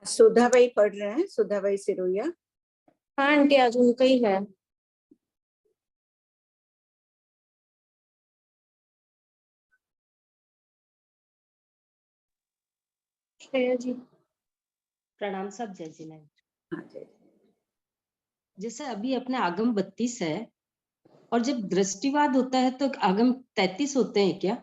सुधा भाई पढ़ रहे हैं, सुधा भाई सिरोया। हाँ आंटी, आज उनका ही है। श्रेया जी प्रणाम सब। जय जी ने। हाँ जी। जैसे अभी अपने आगम 32 है और जब दृष्टिवाद होता है तो आगम 33 होते हैं क्या?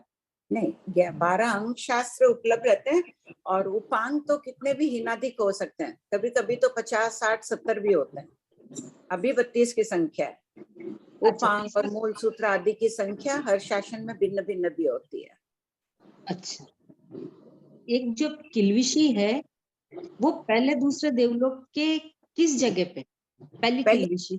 नहीं, 12 अंक शास्त्र उपलब्ध रहते हैं और उपांग तो कितने भी हिनाधिक हो सकते हैं। कभी कभी तो 50, 60, 70 भी होते हैं। अभी 32 की संख्या है। उपांग और मूल सूत्र आदि की संख्या हर शासन में भिन्न भिन्न भी होती है। अच्छा, एक जो किल्विशी है वो पहले दूसरे देवलोक के किस जगह पे? पहली किल्विशी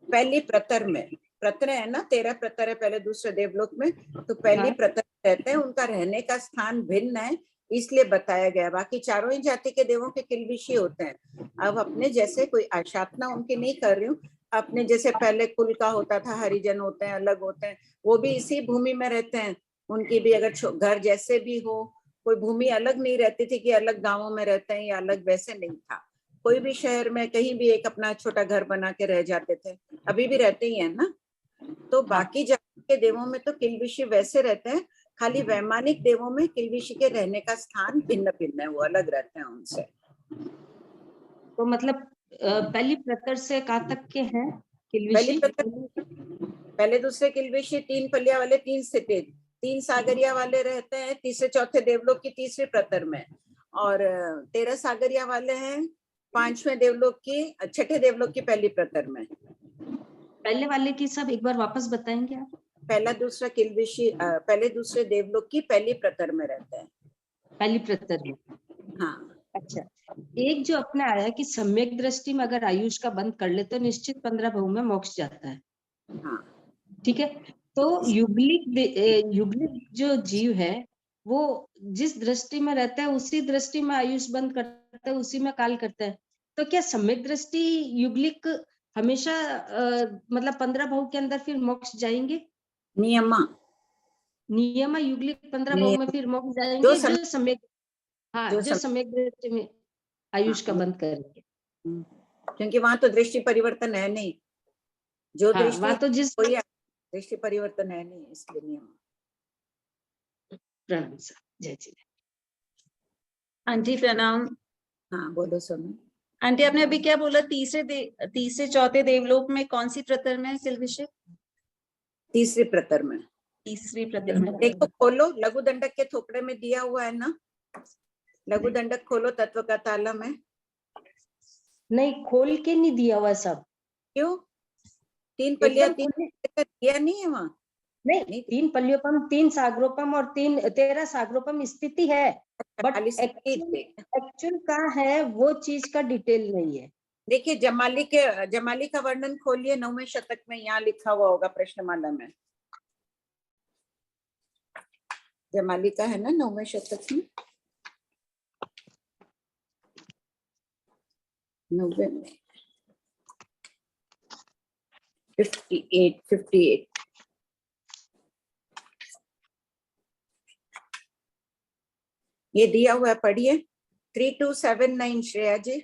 पहली प्रतर में। प्रतर है ना, 13 प्रतर है पहले दूसरे देवलोक में, तो पहली हाँ। प्रतर रहते हैं। उनका रहने का स्थान भिन्न है, इसलिए बताया गया। बाकी चारों ही जाति के देवों के किल्बिशी होते हैं। अब अपने जैसे कोई आशापना उनकी नहीं कर रही हूँ। अपने जैसे पहले कुल का होता था, हरिजन होते हैं, अलग होते हैं, वो भी इसी भूमि में रहते हैं। उनकी भी अगर घर जैसे भी हो, कोई भूमि अलग नहीं रहती थी कि अलग गांवों में रहते हैं या अलग, वैसे नहीं था। कोई भी शहर में कहीं भी एक अपना छोटा घर बना के रह जाते थे, अभी भी रहते ही है ना। तो बाकी जाति के देवों में तो किल्बिशी वैसे रहते हैं, खाली वैमानिक देवों में किल्बिशी के रहने का स्थान भिन्न भिन्न है, वो अलग रहते हैं उनसे। तो मतलब पहली प्रतर से कहाँ तक के हैं किल्विशी? पहले दूसरे किल्बिशी 3 पलिया वाले 3 स्थिति, 3 सागरिया वाले रहते हैं तीसरे चौथे देवलोक की तीसरी प्रतर में, और 13 सागरिया वाले हैं 5वें देवलोक की, 6ठे देवलोक की पहली प्रतर में। पहले वाले की सब एक बार वापस बताएंगे आप? पहला दूसरा किल्बिशी पहले दूसरे देवलोक की पहली प्रतर में रहते हैं। पहली प्रतर में। हाँ। अच्छा, एक जो अपने आया कि सम्यक दृष्टि में अगर आयुष का बंद कर ले तो निश्चित 15 भव में मोक्ष जाता है। हाँ। ठीक है, तो युगलिक जो जीव है वो जिस दृष्टि में रहता है उसी दृष्टि में आयुष बंद करता है, उसी में काल करता है। तो क्या सम्यक दृष्टि युगलिक हमेशा मतलब 15 भव के अंदर फिर मोक्ष जाएंगे? नियमा युगलिक 15 भव में फिर मोक्ष जाएंगे जो सम्यक, हाँ, जो सम्यक दृष्टि में आयुष का बंद करेंगे। क्योंकि वहां तो दृष्टि परिवर्तन है नहीं, जो हाँ, दृष्टि तो जिस कोई दृष्टि परिवर्तन है नहीं, इसलिए नियम। प्रणाम सर। जय जी। आंटी प्रणाम। हाँ बोलो सोनू। आंटी आपने अभी क्या बोला? तीसरे चौथे देवलोक में कौन सी प्रतर में है किल्बिशी? तीसरी प्रतर में। तीसरी प्रतर में। देखो खोलो, लघु दंडक के थोपड़े में दिया हुआ है ना, लघु दंडक खोलो तत्व का ताला में। नहीं, खोल के नहीं दिया हुआ सब। क्यों? 3 पलिया 3 दिया नहीं है वहां? नहीं, 3 पल्योपम 3 सागरोपम और 13 सागरोपम स्थिति है, बट एक्चुअल कहाँ है वो चीज का डिटेल नहीं है। देखिए जमाली का वर्णन खोलिए 9वें शतक में, यहाँ लिखा हुआ होगा प्रश्नमाला में। जमाली का है ना 9वें शतक में, 90 में 58 ये दिया हुआ है, पढ़िए। 3279 श्रेया जी।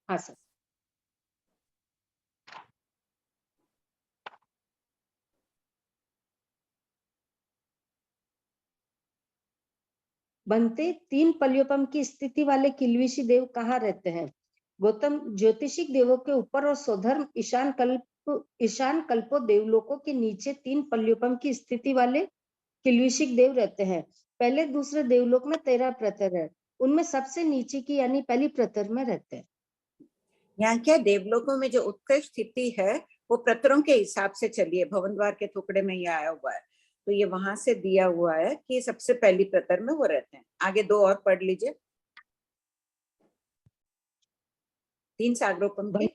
हाँ सर। बनते 3 पल्योपम की स्थिति वाले किल्विशी देव कहाँ रहते हैं? गौतम ज्योतिषिक देवों के ऊपर और स्वधर्म ईशान कल्पो देवलोकों के नीचे 3 पल्योपम की स्थिति वाले किल्विशिक देव रहते हैं। पहले दूसरे देवलोक में 13 प्रतर है, उनमें सबसे नीचे की यानी पहली प्रतर में रहते हैं। यहाँ क्या देवलोकों में जो उत्कृष्ट स्थिति है वो प्रतरों के हिसाब से चलिए, भवन द्वार के टुकड़े में ये आया हुआ है, तो ये वहां से दिया हुआ है कि सबसे पहली प्रतर में वो रहते हैं। आगे 2 और पढ़ लीजिए। 3 सागरोपम के।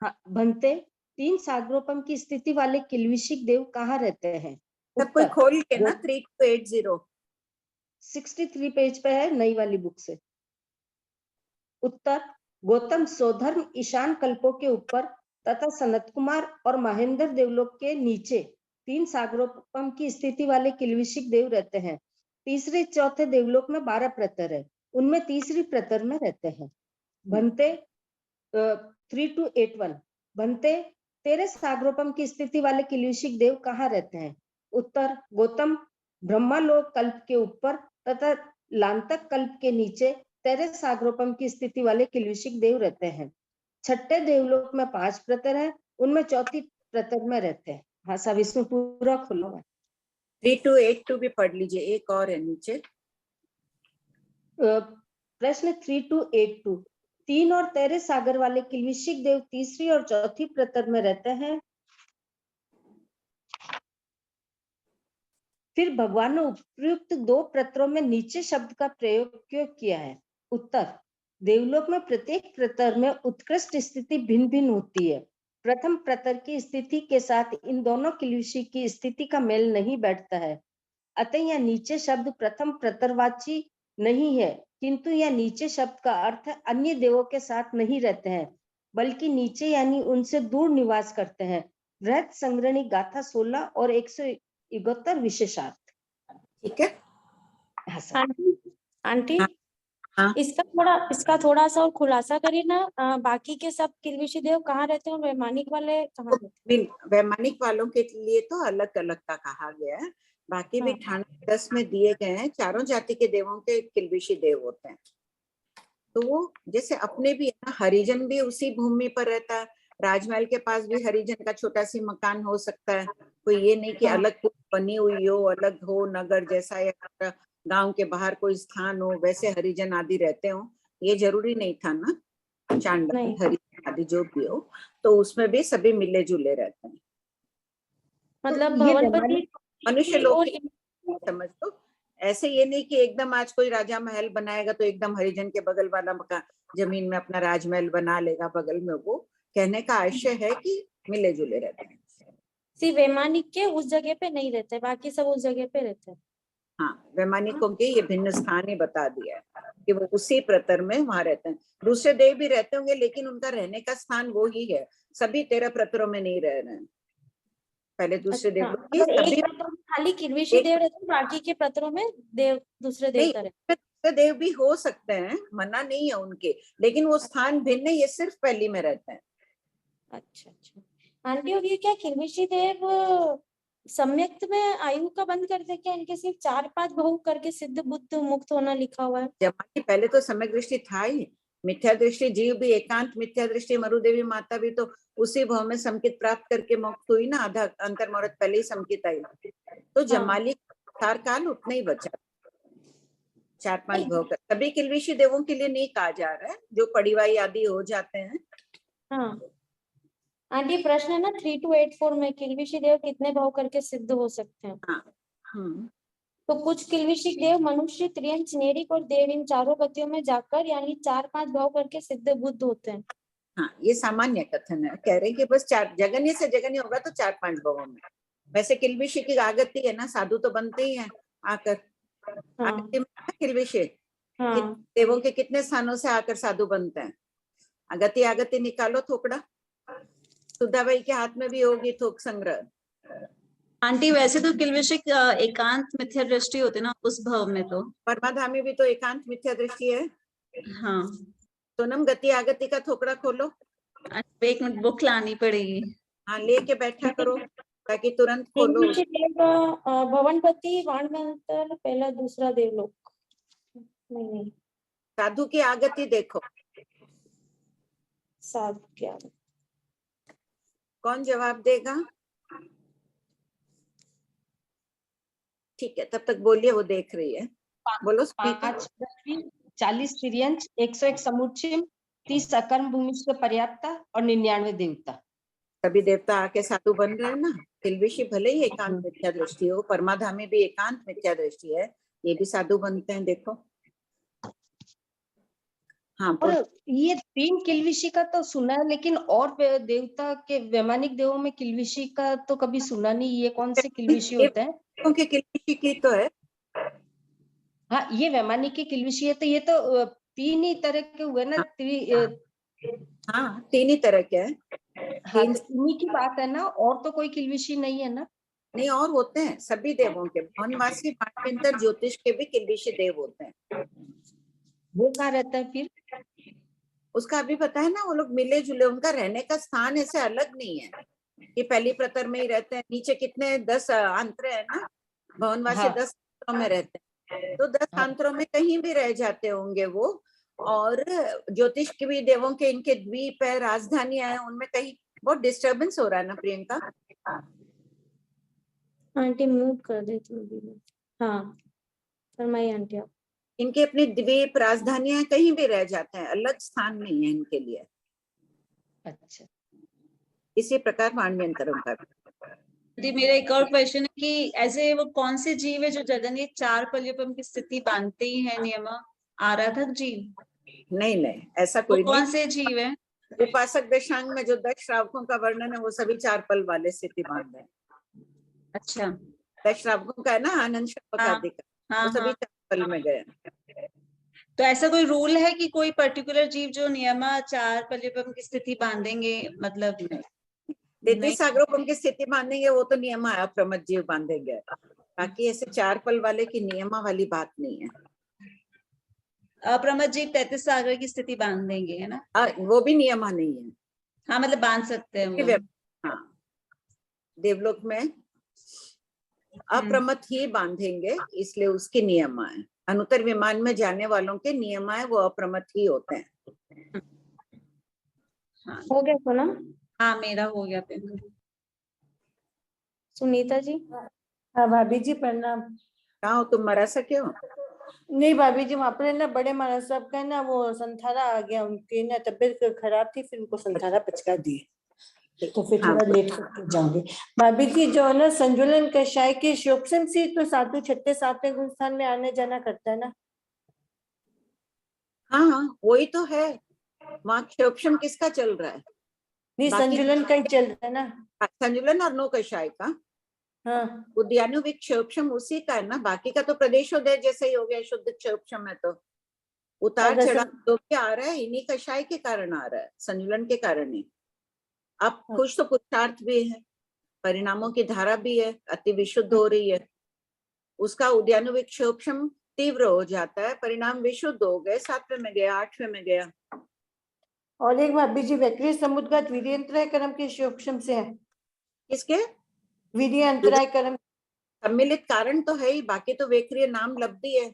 हाँ, बनते 3 सागरोपम की स्थिति वाले किल्विशिक देव कहाँ रहते हैं? सब कोई खोल के ना 3280 63 पेज पे है नई वाली बुक से। उत्तर, गौतम स्वधर्म ईशान कल्पों के ऊपर तथा सनत कुमार और महेंद्र देवलोक के नीचे 3 सागरोपम की स्थिति वाले किल्विशिक देव रहते हैं। तीसरे चौथे देवलोक में 12 प्रतर है, उनमें तीसरी प्रतर में रहते हैं। बनते 3281 बनते तेरे सागरोपम की स्थिति वाले किल्विशिक देव कहाँ रहते हैं? उत्तर गौतम ब्रह्मालोक कल्प के ऊपर तथा लांतक कल्प के नीचे तेरे सागरोपम की स्थिति वाले किल्विशिक देव रहते हैं। छठे देवलोक में 5 प्रतर है, उनमें चौथी प्रतर में रहते हैं। हाँ सब इसमें पूरा खुला हुआ है। 3282 भी पढ़ लीजिए, एक और है नीचे। प्रश्न 3282 3 और तेरे सागर वाले किल्विशिक देव तीसरी और चौथी प्रतर में रहते हैं। फिर भगवान ने उपयुक्त 2 प्रतरों में नीचे शब्द का प्रयोग क्यों किया है? उत्तर देवलोक में प्रत्येक प्रतर में उत्कृष्ट स्थिति भिन्न भिन्न होती है। प्रथम प्रतर की स्थिति के साथ इन दोनों किल्विशी की स्थिति का मेल नहीं बैठता है, अतः यह नीचे शब्द प्रथम प्रतरवाची नहीं है, किंतु यह नीचे शब्द का अर्थ अन्य देवों के साथ नहीं रहते हैं, बल्कि नीचे यानी उनसे दूर निवास करते हैं। बृहत संग्रहणी गाथा 16 और 171 विशेषार्थ। ठीक है। हाँ सर। आंटी हाँ, हाँ। इसका थोड़ा सा और खुलासा करिए ना। बाकी के सब किल्विशी देव कहाँ रहते हैं और वैमानिक वाले कहाँ रहते हैं? वैमानिक वालों के लिए तो अलग अलग का कहा गया है, बाकी भी हाँ। 10 में दिए गए हैं। चारों जाति के देवों के किल्बिशी देव होते हैं। तो वो जैसे अपने भी है ना, हरिजन भी उसी भूमि पर रहता है। राजमहल के पास भी हरिजन का छोटा सी मकान हो सकता है, कोई ये नहीं कि अलग बनी हुई हो, अलग हो नगर जैसा, या गांव के बाहर कोई स्थान हो वैसे हरिजन आदि रहते हो। ये जरूरी नहीं था ना, चांडाल हरिजन आदि जो भी हो, तो उसमें भी सभी मिले जुले रहते हैं। मतलब तो ये भवनपति मनुष्य लोग समझ लो, ऐसे ये नहीं कि एकदम आज कोई राजा महल बनाएगा तो एकदम हरिजन के बगल वाला मकान जमीन में अपना राजमहल बना लेगा बगल में। वो कहने का आशय है कि मिले जुले रहते हैं। सिर्फ वैमानिक के उस जगह पे नहीं रहते, बाकी सब उस जगह पे रहते हैं। हाँ, वैमानिकों के ये भिन्न स्थान ही बता दिया है कि वो उसी प्रतर में वहां रहते हैं। दूसरे देव भी रहते होंगे लेकिन उनका रहने का स्थान वो ही है। सभी 13 प्रतरों में नहीं रह रहे हैं। पहले दूसरे देव एक प्रतर में खाली किल्विशी देव रहते हैं, बाकी के प्रतरों में देव दूसरे देवता रहते हैं। दूसरे देव भी हो सकते हैं, मना नहीं है उनके, लेकिन वो स्थान भिन्न है। ये सिर्फ पहली में रहते हैं। अच्छा अच्छा आंटी, और ये क्या किल्विशी देव सम्यक्त में आयु का बंद करते क्या? इनके सिर्फ 4-5 बहु करके सिद्ध बुद्ध मुक्त होना लिखा हुआ है। जमानी पहले तो सम्यक दृष्टि था ही, मिथ्या दृष्टि जीव भी एकांत मिथ्या दृष्टि मरुदेवी माता भी तो उसी भाव में समकित प्राप्त करके मुक्त हुई ना। आधा अंतर मुहूर्त पहले ही समकित आई, तो जमाली सार काल उतना ही बचा। 4-5 भाव का सभी किल्विशी देवों के लिए नहीं कहा जा रहा है, जो पड़ीवाई आदि हो जाते हैं। हाँ आंटी, प्रश्न है ना 3284 में किल्विशी देव कितने भाव करके सिद्ध हो सकते हैं? हाँ। तो कुछ किल्विशी देव मनुष्य, त्रियंच, नेरिक और देव इन चारों गतियों में जाकर यानी 4-5 भाव करके सिद्ध बुद्ध होते हैं। हाँ, ये सामान्य कथन है। कह रहे हैं कि बस 4 जगन्य से जगन्य होगा तो 4-5 भावों में। वैसे किल्बिशी की आगति है ना, साधु तो बनते ही हैं आकर। आगति में किल्बिशी देवों के कितने स्थानों से आकर साधु बनते हैं। आगति आगति निकालो थोकड़ा, सुधाबाई के हाथ में भी होगी थोक संग्रह। आंटी वैसे तो किल्विशिक एकांत मिथ्या दृष्टि होते ना उस भाव में, तो परमाधामी भी तो एकांत मिथ्या दृष्टि है। हाँ। सोनम गति आगति का थोकड़ा खोलो। 1 मिनट बुक लानी पड़ेगी। हाँ, लेके बैठा करो ताकि तुरंत खोलो। भवनपति, वाणमंत्र, पहला दूसरा देवलोक। नहीं, साधु की आगति देखो। साधु क्या? कौन जवाब देगा? ठीक है, तब तक बोलिए, वो देख रही है। बोलो। 5 पृथ्वी, 40 तिर्यंच, 101 समुच्चय, 30 अकर्म भूमि से पर्याप्ता और 99 देवता। सभी देवता आके साधु बन रहे हैं ना। किल्बिशी भले ही एकांत मिथ्या दृष्टि हो, परमाधामी भी एकांत मिथ्या दृष्टि है, ये भी साधु बनते हैं। देखो। हाँ, और ये 3 किल्विशी का तो सुना है, लेकिन और देवता के वैमानिक देवों में किल्विशी का तो कभी सुना नहीं। ये कौन से किल्विशी होते हैं? क्योंकि किल्बिशी की तो है। हाँ, ये वैमानिक की किल्विशी है, तो ये तो 3 ही तरह के हुए ना। हाँ, 3 ही तरह के हैं। हाँ, तो इन्हीं की बात है ना, और तो कोई किल्विशी नहीं है ना? नहीं, और होते हैं सभी देवों के। भवनवासी, पाटविंतर, ज्योतिष के भी किल्बिशी देव होते हैं। वो कहाँ रहता है फिर? उसका अभी पता है ना, वो लोग मिले जुले, उनका रहने का स्थान ऐसे अलग नहीं है कि पहली प्रतर में ही रहते हैं। नीचे कितने 10 आंतरे हैं ना, भवनवासी हाँ। 10 आंतरों में रहते हैं, तो 10 हाँ। आंतरों में कहीं भी रह जाते होंगे वो। और ज्योतिष के भी देवों के इनके द्वीप है, राजधानियां है, उनमें कहीं बहुत डिस्टरबेंस हो रहा है ना प्रियंका। आंटी म्यूट कर देती हूँ। हाँ फरमाइए आंटी आप। इनके अपने द्वीप राजधानियां कहीं भी रह जाते हैं, अलग स्थान नहीं है इनके लिए। अच्छा। इसी प्रकार वाण्यंतरों का जी मेरा एक और क्वेश्चन है कि ऐसे वो कौन से जीव है जो जगन ये 4 पल्योपम की स्थिति बांधते ही है नियम? आराधक जीव? नहीं, ऐसा वो कोई कौन नहीं। से जीव है? उपासक दशांग में जो 10 श्रावकों का वर्णन है वो सभी 4 पल वाले स्थिति बांध है। अच्छा 10 श्रावकों का है ना, आनंद श्रावक हाँ आदि का, हाँ वो सभी हाँ। 4 पल में गए। तो ऐसा कोई रूल है कि कोई पर्टिकुलर जीव जो नियमा 4 पल्योपम की स्थिति बांधेंगे, मतलब? 33 सागरों की स्थिति बांधेंगे वो तो नियम है, अप्रमत जीव बांधेंगे। बाकी ऐसे 4 पल वाले की नियमा वाली बात नहीं है। अप्रमत जीव 33 सागर की स्थिति बांध देंगे, है ना? वो भी नियमा नहीं है। हाँ मतलब बांध सकते हैं वो। हाँ, देवलोक में अप्रमत ही बांधेंगे, इसलिए उसके नियम है। अनुत्तर विमान में जाने वालों के नियम है वो अप्रमत ही होते हैं। हाँ हो गया सोना? हाँ मेरा हो गया पेमेंट। सुनीता जी। हाँ भाभी जी प्रणाम। कहाँ हो तुम, मरा सके हो? नहीं भाभी जी, वहाँ पर ना बड़े महाराज साहब का ना वो संथारा आ गया, उनकी ना तबीयत खराब थी, फिर उनको संथारा पचका दिए, तो फिर हाँ, थोड़ा लेट करके जाऊंगी। भाभी जी जो ना संजुलन कषाय के शोकसम से तो साधु 6 7वें गुण स्थान में आने जाना करता है ना। हाँ वही तो है। वहाँ क्षोभम किसका चल रहा है? नहीं बाकी संजुलन का ही चल रहा है ना। संजुलन और नो कषाय का, हाँ उद्यानुविक क्षोभम उसी का है ना। बाकी का तो प्रदेशोदय जैसे ही हो गया, शुद्ध क्षोभम है। तो उतार अगर चढ़ाव जो भी आ रहा है इन्हीं कषाय के कारण आ रहा है, संजुलन के कारण ही। अब कुछ तो पुरुषार्थ भी है, परिणामों की धारा भी है, अति विशुद्ध हो रही है, उसका उद्यानुविक क्षोभम तीव्र हो जाता है, परिणाम विशुद्ध हो गए, 7वें में गया, 8वें में गया। और एक भाभी जी वैक्रिय समुद्गत वीर्यंतराय कर्म के शोकसम से है। किसके? वीर्यंतराय कर्म सम्मिलित कारण तो है ही, बाकी तो वेक्रिय नाम लब्धि है।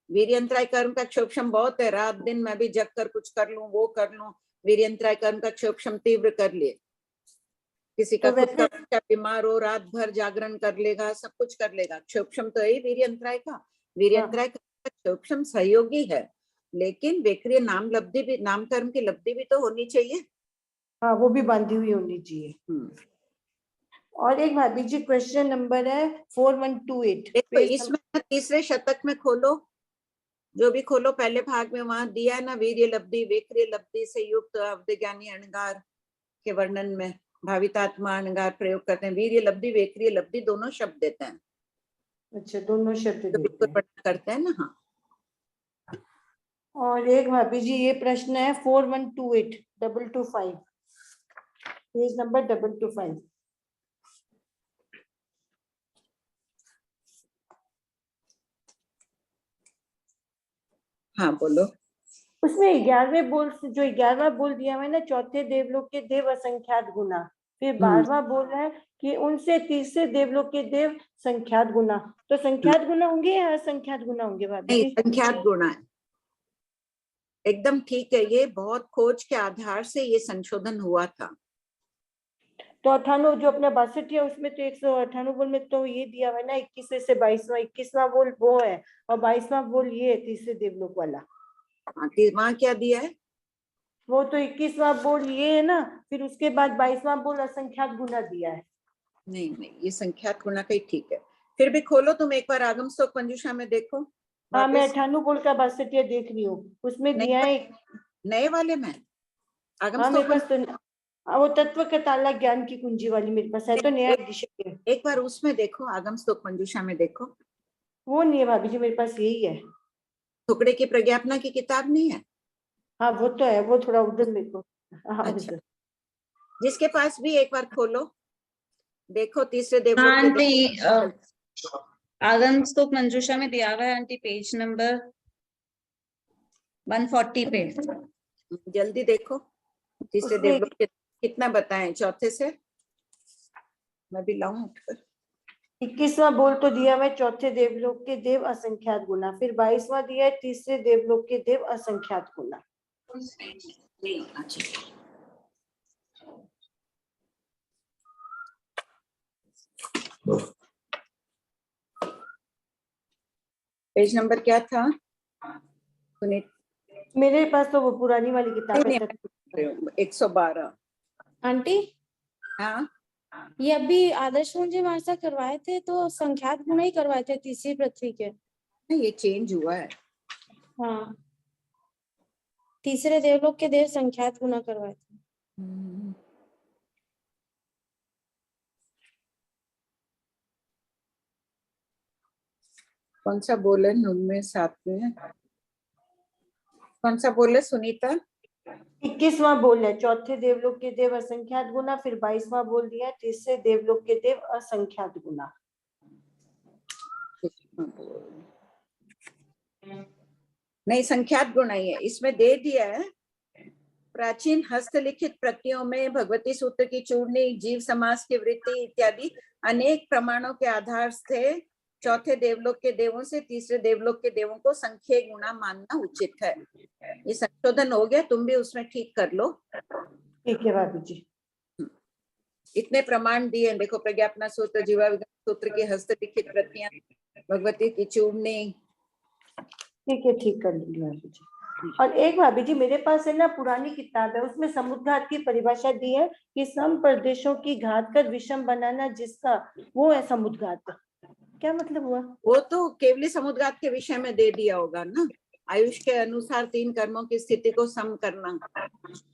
वीर्यंतराय कर्म का क्षोभम बहुत है, रात दिन मैं भी जग कर कुछ कर लूं, वो कर लूं। वीर्यंतराय कर्म का क्षोभम तीव्र कर लिए। किसी का तो खुद का बच्चा बीमार हो, रात भर जागरण कर लेगा, सब कुछ कर लेगा। क्षोभम तो है ही वीर्यंतराय का। वीर्यंतराय का क्षोभम सहयोगी है, लेकिन वेक्रिय नाम लब्धि भी, नाम कर्म की लब्धि भी तो होनी चाहिए। हाँ वो भी बांधी हुई होनी चाहिए। और एक भाभी जी क्वेश्चन नंबर है 4128 देखो इसमें तीसरे शतक में खोलो, जो भी खोलो पहले भाग में वहां दिया है ना, वीर्य लब्धि वेक्रिय लब्धि से युक्त अवधिज्ञानी अणगार के वर्णन में भावितात्मा अणगार प्रयोग करते हैं। वीर्य लब्धि वेक्रिय लब्धि दोनों शब्द देते हैं। अच्छा दोनों शब्द तो देते हैं। करते हैं ना। हाँ और एक भाभी जी ये प्रश्न है 4128 225 पेज नंबर 225। हाँ बोलो। उसमें 11वें बोल जो 11वां बोल दिया हुआ है ना, चौथे देवलोक के देव असंख्यात गुना, फिर 12वां बोल रहा है कि उनसे तीसरे देवलोक के देव संख्यात गुना। तो संख्यात गुना होंगे या असंख्यात गुना होंगे भाभी नहीं, जी? संख्यात गुणा है, एकदम ठीक है। ये बहुत खोज के आधार से ये संशोधन हुआ था। तो 98 जो अपना 62 है उसमें तो 198 बोल में तो ये दिया हुआ है ना 21 से 22वां, 21वां बोल वो है और 22वां बोल ये है तीसरे देवलोक वाला। वहां क्या दिया है? वो तो 21वां बोल ये है ना, फिर उसके बाद 22वां बोल असंख्यात गुना दिया है। नहीं ये संख्यात गुणा का ही ठीक है। फिर भी खोलो तुम एक बार आगम स्तोक मंजूषा में देखो। हाँ मैं 98 बोल का 62 देख रही हूँ, उसमें दिया है नए वाले में आगम हाँ मेरे स्तोक पास तो वो तत्व का ताला ज्ञान की कुंजी वाली मेरे पास है, तो नया एडिशन है। एक बार उसमें देखो, आगम स्तोक मंजूषा में देखो। वो नहीं है भाभी जी, मेरे पास यही है। टुकड़े की प्रज्ञापना की किताब नहीं है? हाँ वो तो है, वो थोड़ा उधर मेरे को। हाँ अच्छा, जिसके पास भी एक बार खोलो देखो, तीसरे देवलोक के आंटी आगम स्तोक मंजूषा में दिया हुआ है आंटी, पेज नंबर 140 पे। जल्दी देखो तीसरे उसमें देवलोक के कितना बताएं चौथे से, मैं भी लाऊं उठकर। 21वां बोल तो दिया हुआ है चौथे देवलोक के देव असंख्यात गुना, फिर 22वां दिया है तीसरे देवलोक के देव असंख्यात गुना। अच्छा पेज नंबर क्या था सुनीत? मेरे पास तो वो पुरानी वाली किताब है। 112। आंटी हाँ ये अभी आदर्श जी हमारे साथ करवाए थे तो संख्यात गुना ही करवाए थे तीसरी पृथ्वी के। ये चेंज हुआ है। हाँ तीसरे देवलोक के देव संख्यात गुना करवाए थे। कौन सा बोले उनमें साथ में, कौन सा बोले सुनीता? 21वां बोल है चौथे देवलोक के देव असंख्यात गुना, फिर 22वां बोल दिया है तीसरे देवलोक के देव असंख्यात गुना। नहीं संख्यात गुण ही है, इसमें दे दिया है प्राचीन हस्तलिखित प्रतियों में भगवती सूत्र की चूड़नी, जीव समास की वृत्ति इत्यादि अनेक प्रमाणों के आधार से चौथे देवलोक के देवों से तीसरे देवलोक के देवों को संख्य गुणा मानना उचित है। ये संशोधन हो गया, तुम भी उसमें ठीक कर लो। ठीक है भाभी जी। इतने प्रमाण दिए देखो, प्रज्ञापना सूत्र, जीवा विज्ञान सूत्र की हस्तलिखित प्रतियां, भगवती की चूड़नी। ठीक है, ठीक कर लूंगी भाभी जी। और एक भाभी जी मेरे पास है ना पुरानी किताब है, उसमें समुद्घात की परिभाषा दी है कि सम प्रदेशों की घात कर विषम बनाना जिसका वो है समुद्घात। क्या मतलब हुआ? वो तो केवली समुद्घात के विषय में दे दिया होगा ना, आयुष के अनुसार 3 कर्मों की स्थिति को सम करना।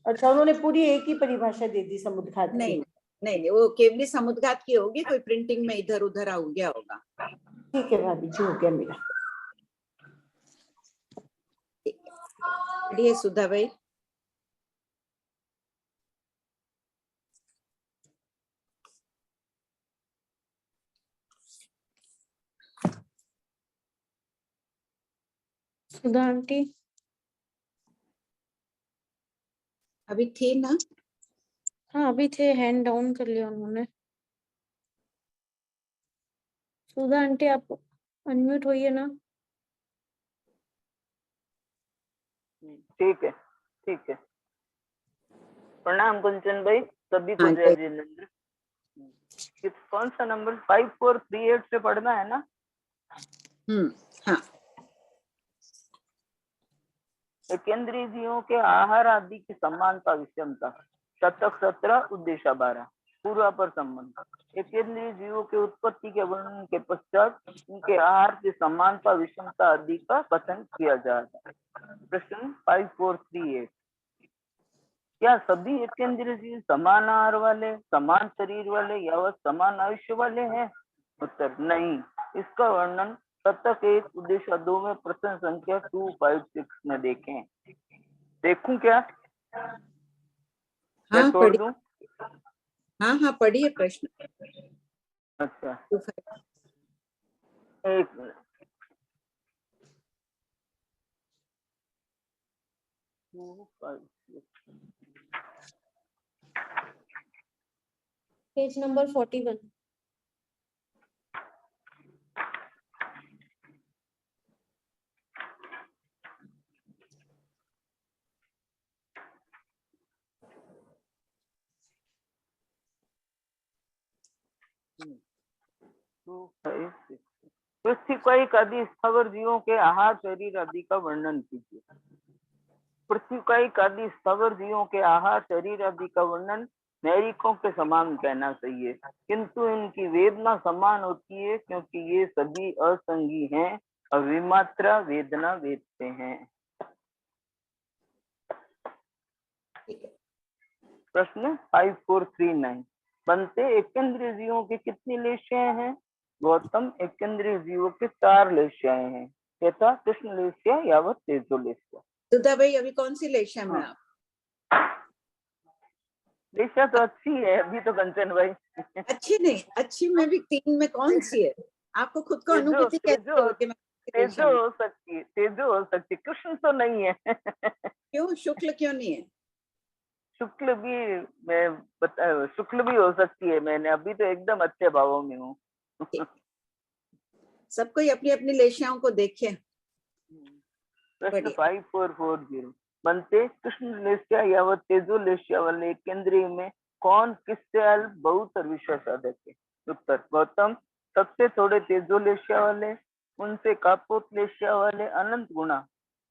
अच्छा उन्होंने पूरी एक ही परिभाषा दे दी समुद्घात की। नहीं नहीं नहीं, वो केवली समुद्घात की होगी, कोई प्रिंटिंग में इधर उधर हो गया होगा। ठीक है भाभी जी, हो गया मेरा। ये सुधा भाई सुधा आंटी अभी थी ना? हाँ अभी थे, हैंड डाउन कर लिया उन्होंने। सुधा आंटी आप अनम्यूट होइए ना। ठीक है ठीक है। प्रणाम कुंचन भाई, सभी को हाँ, जय जिनेन्द्र। कौन सा नंबर 5438 से पढ़ना है ना? हाँ। केंद्रीय जीवों के आहार आदि की समानता विषमता, शतक 17 उद्देश्य 12, पूर्वापर संबंध। केंद्रीय जीवों के उत्पत्ति के वर्णन के पश्चात उनके आहार की समानता विषमता आदि का कथन किया जाता है। प्रश्न 5438, क्या सभी एकेंद्रीय जीव समान आहार वाले, समान शरीर वाले या वह समान आयुष्य वाले हैं? उत्तर नहीं। इसका वर्णन शतक 1 उद्देश्य 2 में प्रश्न संख्या 256 में देखें। देखूं क्या? हाँ छोड़ दूं? हाँ पढ़िए प्रश्न। अच्छा एक मिनट। Page number 41। पृथ्वी आदि स्थावर जीवों के आहार शरीर आदि का वर्णन कीजिए। पृथ्वी आदि स्थावर जीवों के आहार शरीर आदि का वर्णन नैरिकों के समान कहना चाहिए, किंतु इनकी वेदना समान होती है क्योंकि ये सभी असंगी हैं और विमात्रा वेदना वेदते हैं। प्रश्न 5439, बनते एकेंद्रीय जीवों की कितनी लेशियाएं हैं? गौतम, एकेंद्रीय जीवों के 4 लेशियाएं हैं, यथा कृष्ण लेशिया यावत तेजो लेशिया। सुधा भाई अभी कौन सी लेशा में आप? लेशिया तो अच्छी है अभी तो कंचन भाई। अच्छी नहीं, अच्छी में भी 3 में कौन सी है? आपको खुद को अनुभूति कैसे हो कि मैं रेशा तेजो हो सकती है, तेजो हो सकती है, कृष्ण तो नहीं है। क्यों शुक्ल क्यों नहीं है? शुक्ल भी शुक्ल भी हो सकती है। मैंने अभी तो एकदम अच्छे भावों में हूँ। सब कोई अपनी अपनी लेशियाओं को देखे। प्रश्न बढ़िया। 5440 बनते कृष्ण लेशिया या वह तेजो लेशिया वाले केंद्रीय में कौन किससे अल्प बहुत और विशेष साधक है? उत्तर गौतम सबसे थोड़े तेजो लेशिया वाले, उनसे कापोत लेशिया वाले अनंत गुणा,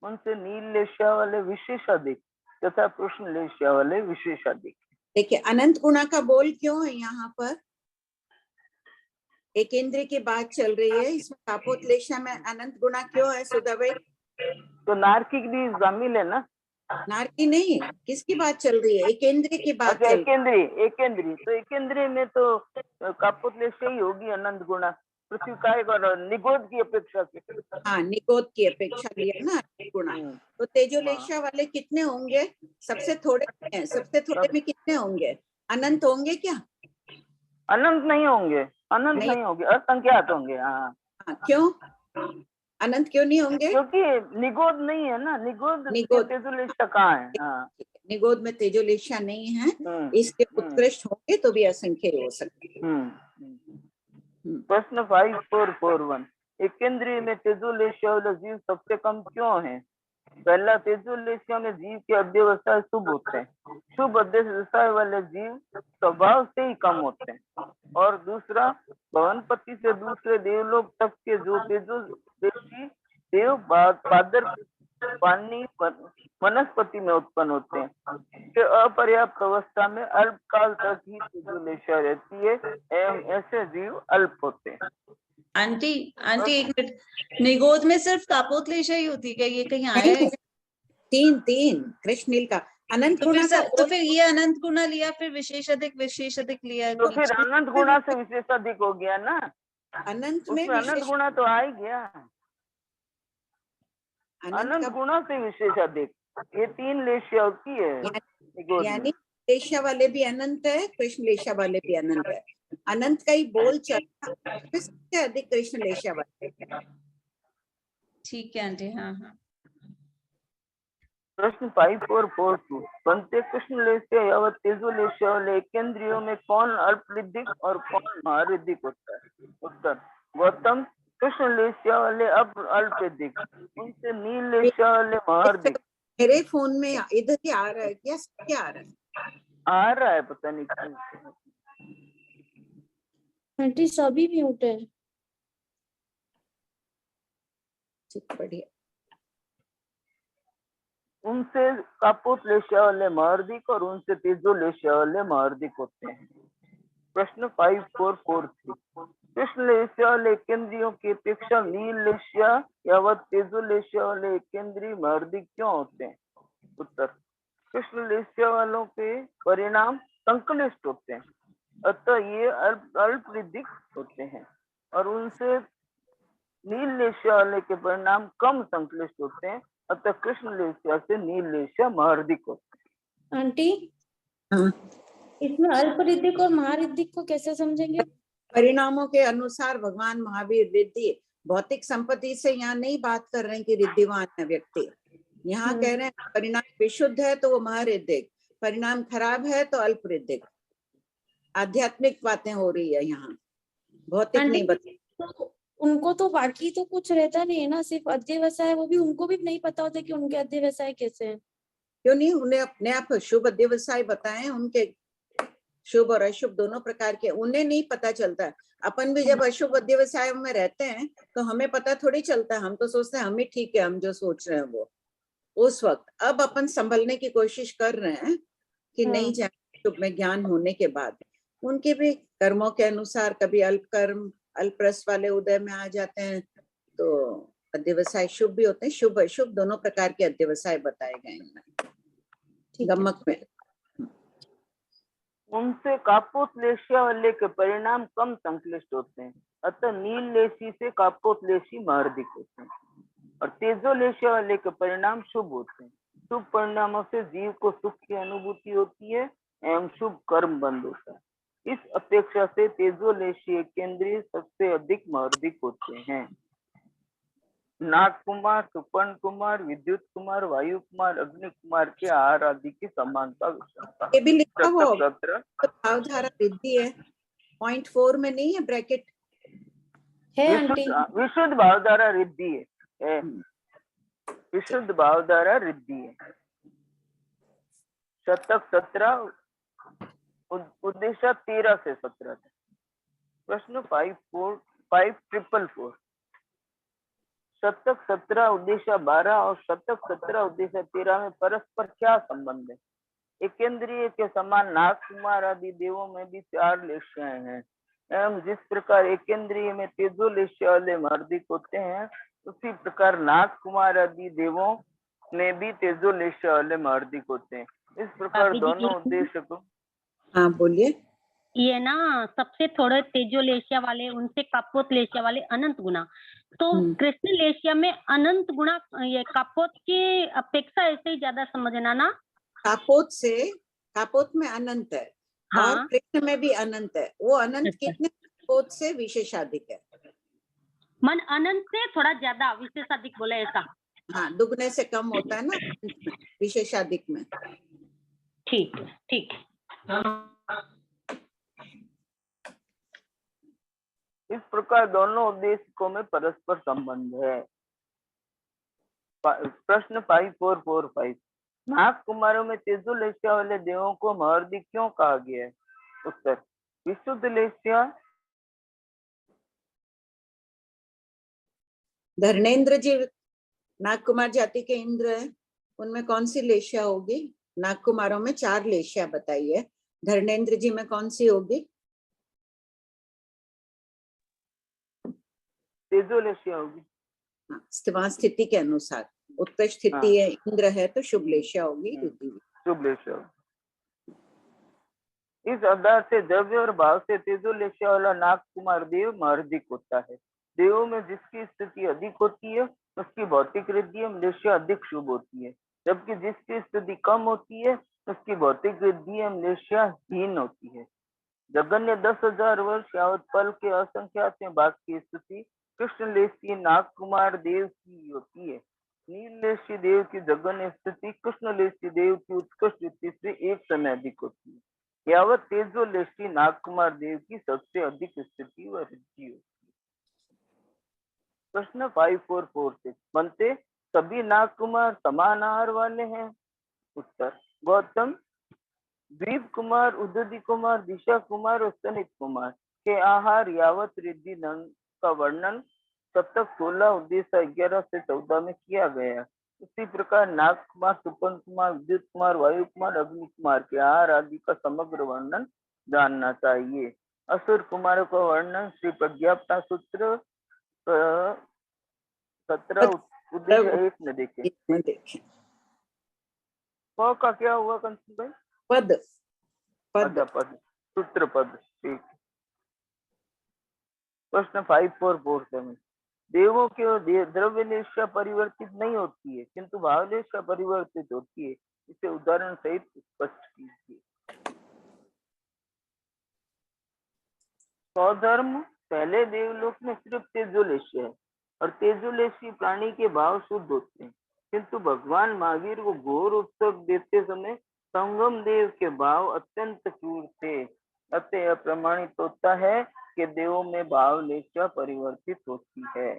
उनसे नील लेशिया वाले विशेषाधिक तथा कृष्ण लेशिया वाले विशेषाधिक। देखिए अनंत गुणा का बोल क्यों है यहाँ पर? एक इंद्र की बात चल रही है, इसमें कापोतलेशा में अनंत गुणा क्यों है सुधा भाई? तो नारकिक भी शामिल है ना? नारकी नहीं, किसकी बात चल रही है? एक इंद्र की बात अच्छा चल रही एकेंद्री तो एकेंद्री में तो कापोतलेशा ही होगी अनंत गुणा, पृथ्वी काय और निगोद की अपेक्षा से। है। हाँ निगोद की अपेक्षा लिया ना अनंत गुणा। तो तेजोलेशा वाले कितने होंगे? सबसे थोड़े हैं, सबसे थोड़े में कितने होंगे? अनंत होंगे क्या? अनंत नहीं होंगे, अनंत नहीं। नहीं होंगे, असंख्यात होंगे। हाँ हाँ, क्यों अनंत क्यों नहीं होंगे? क्योंकि निगोद नहीं है ना, निगोद के निगोद, तेजोलेशा कहाँ है? हाँ निगोद में तेजोलेशा नहीं है, हम्म, इसके हम्म, उत्कृष्ट होंगे तो भी असंख्य हो सकते हैं। हम्म। प्रश्न 5441 एकेंद्रीय में तेजोलेशा वाला जीव सबसे कम क्यों है? पहला तेजोलेशा में जीव के अध्यवसाय शुभ होते हैं, शुभ अध्यवसाय वाले जीव स्वभाव से ही कम होते हैं। और दूसरा भवनपति से दूसरे देवलोक तक के जो तेजोलेशी देव पादर पानी वनस्पति में उत्पन्न होते हैं, के अपर्याप्त अवस्था में अल्पकाल तक ही तेजोलेशा रहती है एवं ऐसे जीव अल्प होते हैं। आंटी आंटी एक मिनट, निगोद में सिर्फ कापोतलेशा ही होती है क्या? ये कहीं आया है? तीन तीन कृष्णनील का अनंत तो गुणा का फिर तो फिर ये अनंत गुणा लिया, फिर विशेष अधिक लिया तो फिर बीच में। अनंत गुणा से विशेषाधिक हो गया ना, अनंत में उसमें अनंत विशेष, गुणा तो आ ही गया। अनंत अनंत का गुणा से विशेषाधिक, ये तीन लेशिया होती है निगोद में। यानी लेशा वाले भी अनंत है, कृष्ण लेशा वाले भी अनंत है। अनंत का ही बोल चलता, उसमें सबसे अधिक कृष्ण लेशा वाले। ठीक है आंटी। हाँ हाँ। प्रश्न 5442 बनते कृष्ण लेशिया या तेजो लेशिया वाले केंद्रियों में कौन अल्परिद्धिक और कौन महारिद्धिक होता है? उत्तर गौतम कृष्ण लेशिया वाले अल्परिद्धिक, उनसे नील लेशिया वाले महारिद्धिक। मेरे फोन में इधर ही आ रहा है क्या? क्या आ रहा है? आ रहा है पता नहीं क्यों। आंटी सभी म्यूट है। ठीक, बढ़िया। उनसे कापोत लेशिया वाले महारधिक और उनसे तेजो लेशिया वाले महारधिक होते हैं। प्रश्न 5443 कृष्ण लेशिया वाले केंद्रियों की अपेक्षा नील लेशिया या वह तेजो लेशिया वाले केंद्रीय महारधिक क्यों होते हैं? उत्तर कृष्ण लेशिया वालों के परिणाम संक्लिष्ट होते हैं, अतः ये अल्परिद्धिक होते हैं, और उनसे नील लेशिया वाले के परिणाम कम संक्लिष्ट होते हैं, अतः कृष्ण लेशिया से नील लेशिया महारधिक होते हैं। आंटी हाँ, इसमें अल्परिद्धिक और महारिद्धिक को कैसे समझेंगे? परिणामों के अनुसार भगवान महावीर रिद्धि, भौतिक संपत्ति से यहाँ नहीं बात कर रहे हैं कि रिद्धिवान है व्यक्ति। यहाँ कह रहे हैं परिणाम विशुद्ध है तो वो महारिद्धिक, परिणाम खराब है तो अल्परिद्धिक। आध्यात्मिक बातें हो रही है यहाँ, भौतिक आंटी नहीं बता। तो उनको तो बाकी तो कुछ रहता नहीं है ना, सिर्फ अध्यवसाय, वो भी उनको भी नहीं पता होता कि उनके अध्यवसाय कैसे हैं। क्यों नहीं, उन्हें अपने आप शुभ अध्यवसाय बताएं, उनके शुभ और अशुभ दोनों प्रकार के, उन्हें नहीं पता चलता। अपन भी जब अशुभ अध्यवसाय में रहते हैं तो हमें पता थोड़ी चलता है, हम तो सोचते हैं हम ही ठीक है, हम जो सोच रहे हैं वो उस वक्त। अब अपन संभलने की कोशिश कर रहे हैं कि नहीं जाए शुभ में ज्ञान होने के बाद। उनके भी कर्मों के अनुसार कभी अल्प कर्म अल्परस वाले उदय में आ जाते हैं, तो अध्यवसाय शुभ भी होते हैं, शुभ अशुभ दोनों प्रकार के अध्यवसाय बताए गए हैं गम्मक में। उनसे कापोत लेशिया वाले के परिणाम कम संक्लिष्ट होते हैं, अतः नील लेशी से कापोत लेशी महारधिक होते हैं, और तेजो लेशिया वाले के परिणाम शुभ होते हैं। शुभ परिणामों से जीव को सुख की अनुभूति होती है एवं शुभ कर्म बंद होता है। इस अपेक्षा से तेजो लेशीय केंद्रीय सबसे अधिक महारधिक होते हैं। नाग कुमार, सुपर्ण कुमार, विद्युत कुमार, वायु कुमार, अग्नि कुमार के आहार आदि की समानता विषमता। ये भी लिखा हुआ शतक होगा, 17 भावधारा रिद्धि है, पॉइंट 4 में नहीं है ब्रैकेट? है आंटी। विशुद्ध भावधारा रिद्धि है, विशुद्ध भावधारा रिद्धि है। शतक 17 उद्देश्य 13 से 17 तक। प्रश्न 5444। शतक 17 उद्देश्य 12 और शतक 17 उद्देश्य 13 में परस्पर क्या संबंध है? एकेंद्रीय के समान नाग कुमार आदि देवों में भी 4 लेश्याएं हैं एवं जिस प्रकार एकेंद्रीय में तेजो लेश्य वाले मार्दिक होते हैं, उसी प्रकार नाग कुमार आदि देवों में भी तेजो लेश्य वाले मार्दिक होते हैं। इस प्रकार दोनों उद्देश्य को। हाँ बोलिए। ये ना सबसे थोड़े तेजो लेशिया वाले, उनसे कपोत लेशिया वाले अनंत गुना, तो कृष्ण लेशिया में अनंत गुना, ये कपोत की अपेक्षा ऐसे ही ज्यादा समझना ना। कापोत में अनंत है। हाँ। और कृष्ण में भी अनंत है। वो अनंत अच्छा। कितने कापोत से विशेषाधिक है? मन अनंत से थोड़ा ज्यादा विशेषाधिक बोले ऐसा। हाँ, दुगने से कम होता है ना विशेषाधिक में। ठीक है, ठीक है। इस प्रकार दोनों उद्देश्यों में परस्पर संबंध है। प्रश्न 5445। नाग कुमारों में तेजो लेशिया वाले देवों को महर्दी क्यों कहा गया है? उत्तर, विशुद्ध लेशिया धर्मेंद्र जी नाग कुमार जाति के इंद्र है, उनमें कौन सी लेशिया होगी? नाग कुमारों में 4 लेशिया बताइए, धर्मेंद्र जी में कौन सी होगी? तेजो लेशिया होगी। वहां स्थिति के अनुसार उत्तर स्थिति है, इंद्र है तो शुभ लेशिया होगी। शुभ लेशिया। इस आधार से द्रव्य और भाव से तेजो लेशिया वाला नाग कुमार देव महर्दिक होता है। देवों में जिसकी स्थिति अधिक होती है उसकी भौतिक रिद्धि एवं लेशिया अधिक शुभ होती है, जबकि जिसकी स्थिति कम होती है उसकी भौतिक रिद्धि एवं लेशिया हीन होती है। जगन्य 10,000 वर्ष यावत पल के असंख्यात में भाग की स्थिति कृष्ण लेशी नाग कुमार देव की होती है। नील लेशी देव की जगन्य स्थिति कृष्ण लेशी देव की उत्कृष्ट स्थिति से एक समय अधिक होती है। यावत तेजो लेशी नाग कुमार देव की सबसे अधिक स्थिति व रिद्धि होती है। प्रश्न 5446। बनते सभी नाग कुमार समान आहार वाले हैं? उत्तर, गौतम, द्वीप कुमार, उदधि कुमार, दिशा कुमार और सनित कुमार के आहार यावत रिद्धि नंग का वर्णन शतक 16 उद्देश्य 11 से 14 में किया गया। उसी प्रकार नाग कुमार, सुपर्ण कुमार, विद्युत कुमार, वायु कुमार, अग्नि कुमार के आहार आदि का समग्र वर्णन जानना चाहिए। असुर कुमारों का वर्णन श्री प्रज्ञापना सूत्र 17 उद्देश्य 1 में देखें। प का क्या हुआ कंचन भाई? पद अच्छा, पद, सूत्र पद। ठीक। प्रश्न 5447। देवों की द्रव्य लेशिया परिवर्तित नहीं होती है किंतु भाव लेशिया परिवर्तित होती है, इसे उदाहरण सहित स्पष्ट कीजिए। स्वधर्म पहले देवलोक में सिर्फ तेजोलेशी है और तेजोलेशी प्राणी के भाव शुद्ध होते हैं, किंतु भगवान महावीर को घोर उत्सव देते समय संगम देव के भाव अत्यंत क्रूर थे। अतः प्रमाणित होता है कि देवों में भाव लेशिया परिवर्तित होती है।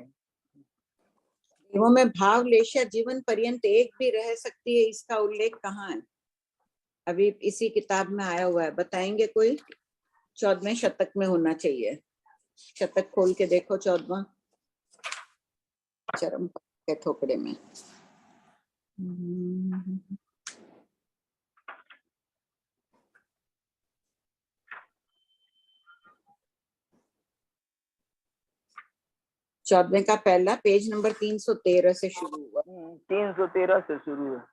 देवों में भाव लेशिया जीवन पर्यंत एक भी रह सकती है, इसका उल्लेख कहाँ है? अभी इसी किताब में आया हुआ है, बताएंगे कोई? 14वें शतक में होना चाहिए। शतक खोल के देखो, 14वां चरम के थोपड़े में। चौदहवें का पहला पेज नंबर 313 से शुरू हुआ। 313 से शुरू है।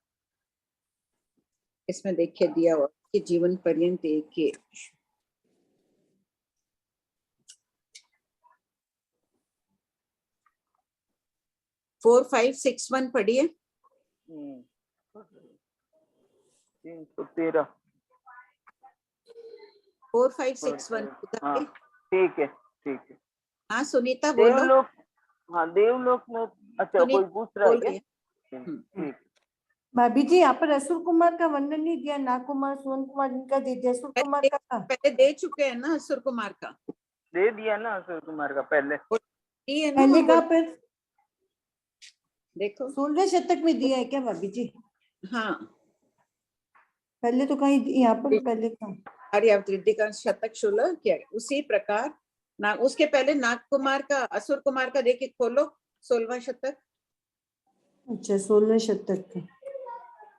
इसमें देखिए दिया हुआ कि जीवन पर्यंत एक ही। 4561 पढ़िए। 313 4561। हाँ, ठीक है, ठीक है। हाँ सुनीता बोलो। हाँ देवलोक में। अच्छा सुनीता कोई पूछ रहा है बोल क्या? रही है। ठीक। भाभी जी यहाँ पर असुर कुमार का वर्णन नहीं दिया, नाग कुमार, सोन कुमार इनका दे दिया, असुर कुमार का था। पहले दे चुके हैं ना असुर कुमार का, दे दिया ना असुर कुमार का पहले। ये है ना पहले हम कहाँ बोल- पर देखो 16वें शतक में दिया है क्या भाभी जी? हाँ पहले तो कहीं यहाँ पर पहले कहाँ? आर्यावृद्धि का शतक शुल्क किया गया। उसी प्रकार उसके पहले नाग कुमार का, असुर कुमार का देखिए, खोलो 16वां शतक। अच्छा 16वें शतक का।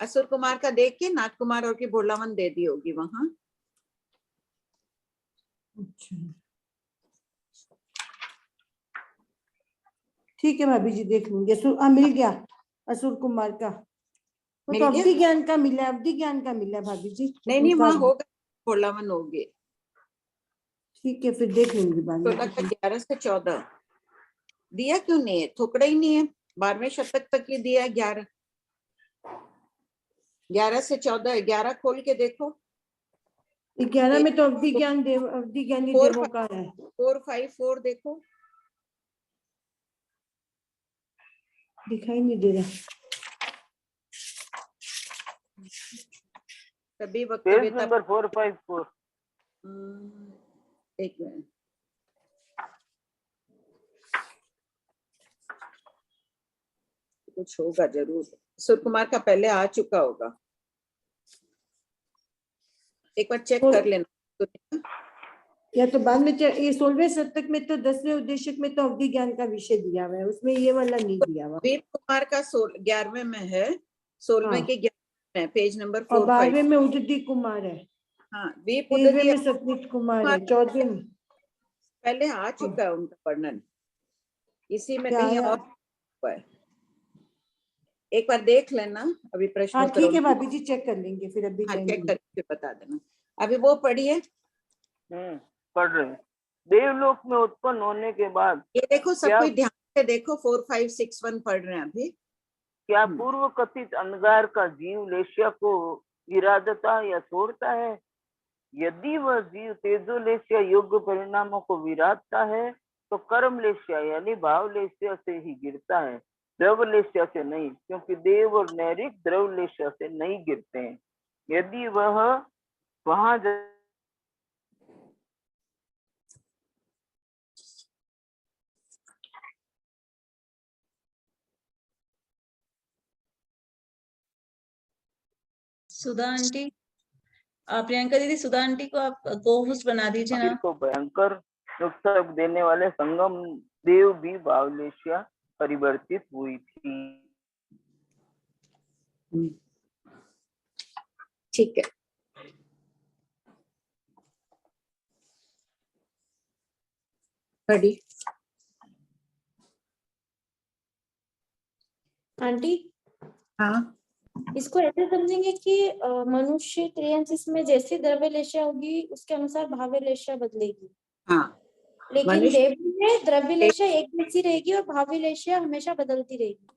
असुर कुमार का देख के नाग कुमार और की बोलावन दे दी होगी वहां। अच्छा ठीक है भाभी जी देख लूंगी। मिल गया असुर कुमार का। वो मिल तो गया? अवधि ज्ञान का मिला है, अवधि ज्ञान का मिला है भाभी जी। नहीं उनका वहां होगा, बोलावन होगी। ठीक है फिर देख लूंगी बाद में। 16 का 11 से 14 दिया क्यों नहीं है? थोकड़ा ही नहीं है। 12वें शतक तक ही दिया है 11, 11 से 14, 11 खोल के देखो। 11 में तो अवधि ज्ञान देव, अवधि ज्ञानी 4, देवों का है। 4, 5, 4 देखो, दिखाई नहीं दे रहा। तभी पेज वक्तव्यता। नंबर 454। एक मिनट, कुछ होगा जरूर। सुर कुमार का पहले आ चुका होगा, एक बार चेक कर लेना। या तो बाद में ये 16वें शतक में तो 10वें उद्देश्य में तो अवधि ज्ञान का विषय दिया हुआ है, उसमें ये वाला नहीं दिया हुआ। वीर कुमार का 11वें में है, 16वें हाँ। के 11वें में, पेज नंबर और 4, 12वें 5। में उदिति कुमार है, हाँ वीर 13वें उदय में सतनीत कुमार है, 14वें में पहले आ चुका है उनका वर्णन, इसी में क्या कहीं आया? और हुआ है। एक बार देख लेना, अभी प्रश्न हाँ ठीक है उत्तर। भाभी जी चेक कर लेंगे फिर अभी हाँ चेक कहेंगे। करके बता देना। अभी वो पढ़िए, पढ़ रहे हैं। देवलोक में उत्पन्न होने के बाद ये देखो सब क्या कोई ध्यान से देखो, 4, 5, 6, 1 पढ़ रहे हैं अभी। क्या पूर्व कथित अंगार का जीव लेश्या को विराजता या छोड़ता है? यदि वह जीव तेजोलेश्या योग्य परिणामों को विराजता है तो कर्म लेश्या यानी भाव लेश्या से ही गिरता है, द्रव लेश्या से नहीं, क्योंकि देव और नैरिक द्रव लेश्या से नहीं गिरते हैं। यदि वह वहां सुधा आंटी, प्रियंका दीदी, सुधा आंटी को आप को-होस्ट बना दीजिए ना। को भयंकर नुकसान देने वाले संगम देव भी भावलेश्या परिवर्तित हुई थी। ठीक है, पढ़ी। आंटी हाँ इसको ऐसे समझेंगे कि मनुष्य त्रियंश में जैसी द्रव्यलेशा होगी उसके अनुसार भाव्यलेशा बदलेगी, हाँ, लेकिन मनुष्य देव में द्रव्यलेशा एक जैसी रहेगी और भाव्यलेशा हमेशा बदलती रहेगी।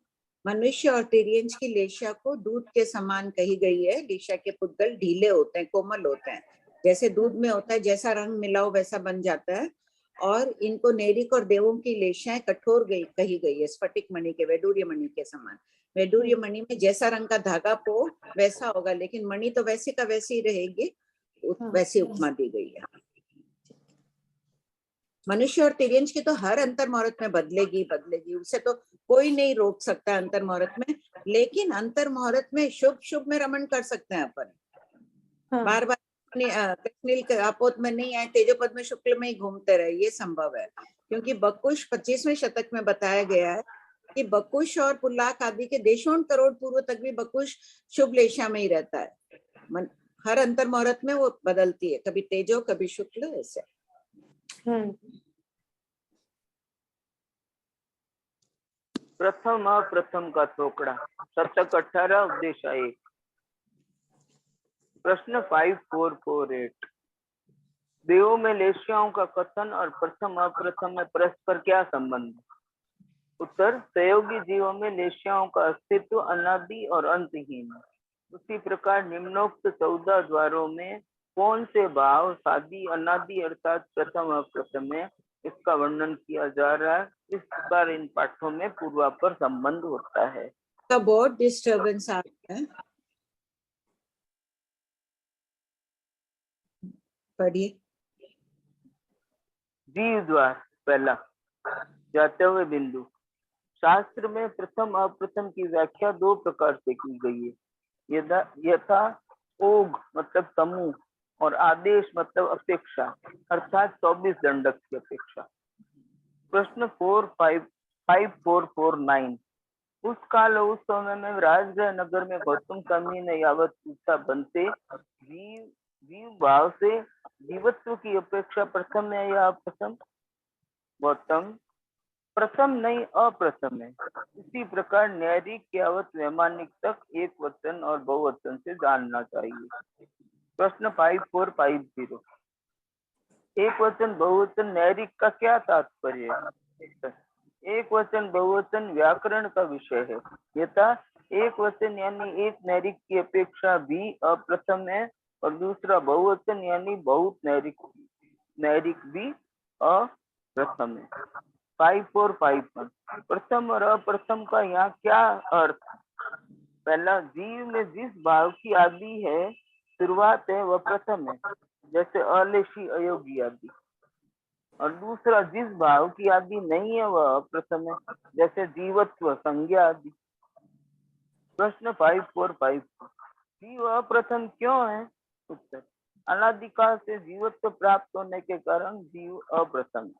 मनुष्य और तिर्यंश की लेशा को दूध के समान कही गई है। लेशा के पुद्गल ढीले होते हैं, कोमल होते हैं, जैसे दूध में होता है, जैसा रंग मिलाओ वैसा बन जाता है। और इनको नेरिक और देवों की लेशाएं कठोर कही गई है, स्फटिक मणि के, वैडूर्य मणि के समान। वैडूर्य मणि में जैसा रंग का धागा पो वैसा होगा, लेकिन मणि तो वैसे का वैसे ही रहेगी, वैसी उपमा दी गई है। मनुष्य और तिर्यंश की तो हर अंतर मुहूर्त में बदलेगी बदलेगी, उसे तो कोई नहीं रोक सकता अंतर मुहूर्त में। लेकिन अंतर मुहूर्त में शुभ शुभ में रमन कर सकते हैं अपन। बार बार कृष्णिल आपोत में नहीं आए, तेजोपद में शुक्ल में ही घूमते रहे, ये संभव है। क्योंकि बकुश 25वें शतक में बताया गया है कि बकुश और पुल्लाक आदि के देशों करोड़ पूर्व तक भी बकुश शुभ लेशा में ही रहता है। हर अंतर मुहूर्त में वो बदलती है, कभी तेजो कभी शुक्ल, ऐसे। प्रथम अप्रथम का थोकड़ा, शतक 18 उपदेश 1। प्रश्न 5448। देवों में लेश्याओं का कथन और प्रथम अप्रथम में परस्पर क्या संबंध? उत्तर, सहयोगी जीवों में लेश्याओं का अस्तित्व अनादि और अंतहीन है। उसी प्रकार निम्नोक्त 14 द्वारों में कौन से भाव सादी अनादि अर्थात प्रथम अप्रथम में इसका वर्णन किया जा रहा है? इस प्रकार इन पाठों में पूर्वापर संबंध होता है। का बहुत डिस्टरबेंस आ रहा है, पढ़िए। जीव द्वार पहला, जातव्य बिंदु। शास्त्र में प्रथम अप्रथम की व्याख्या दो प्रकार से की गई है। यथा ओघ मतलब समूह और आदेश मतलब अपेक्षा, अर्थात 24 दंडक की अपेक्षा। प्रश्न 5449। उस काल उस समय में राजगृह नगर में गौतम स्वामी ने यावत पूछा, बनते जीव भाव से जीवत्व की अपेक्षा प्रथम है या अप्रथम? गौतम, प्रथम नहीं अप्रथम है। इसी प्रकार न्यायिक यावत वैमानिक तक एक वचन और बहुवचन से जानना चाहिए। प्रश्न 5450। एक वचन बहुवचन न्यायिक का क्या तात्पर्य है? एक वचन बहुवचन व्याकरण का विषय है। यथा एक वचन यानी एक न्यायिक की अपेक्षा भी अप्रथम है और दूसरा बहुवचन यानी बहुत न्यायिक भी अप्रथम है। 5451। प्रथम और अप्रथम का यहाँ क्या अर्थ? पहला, जीव में जिस भाव की आदि है, शुरुआत है, वह प्रथम है, जैसे अलेशी अयोगी आदि। और दूसरा, जिस भाव की आदि नहीं है वह अप्रथम है, जैसे जीवत्व संज्ञा आदि। प्रश्न 5454। जीव अप्रथम क्यों है? उत्तर, अनादिकाल से जीवत्व प्राप्त होने के कारण जीव अप्रथम है।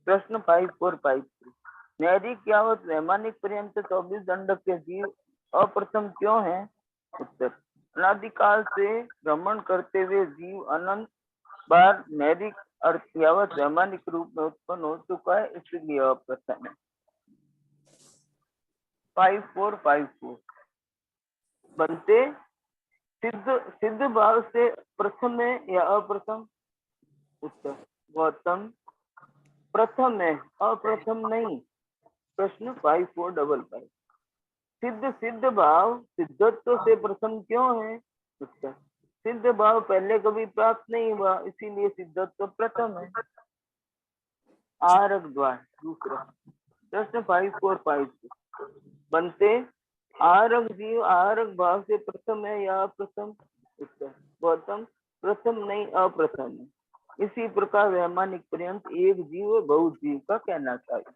प्रश्न 5453। न्यायिक यावत वैमानिक पर्यंत 24 दंडक के जीव अप्रथम क्यों है? उत्तर, अनादिकाल से भ्रमण करते हुए जीव अनंत बार न्यायिक अर्थ यावत वैमानिक रूप में उत्पन्न हो चुका है, इसलिए अप्रथम है। 5454। बनते सिद्ध भाव से प्रथम है या अप्रथम? उत्तर, गौतम, प्रथम है, अप्रथम नहीं। प्रश्न 5455। सिद्ध भाव सिद्धत्व से प्रथम क्यों है? उत्तर, सिद्ध भाव पहले कभी प्राप्त नहीं हुआ, इसीलिए सिद्धत्व प्रथम है। आरक द्वार दूसरा। प्रश्न 5456। बनते आरक जीव आरक भाव से प्रथम है या अप्रथम? उत्तर, गौतम, प्रथम नहीं अप्रथम है। इसी प्रकार वैमानिक पर्यंत एक जीव बहुत जीव का कहना चाहिए।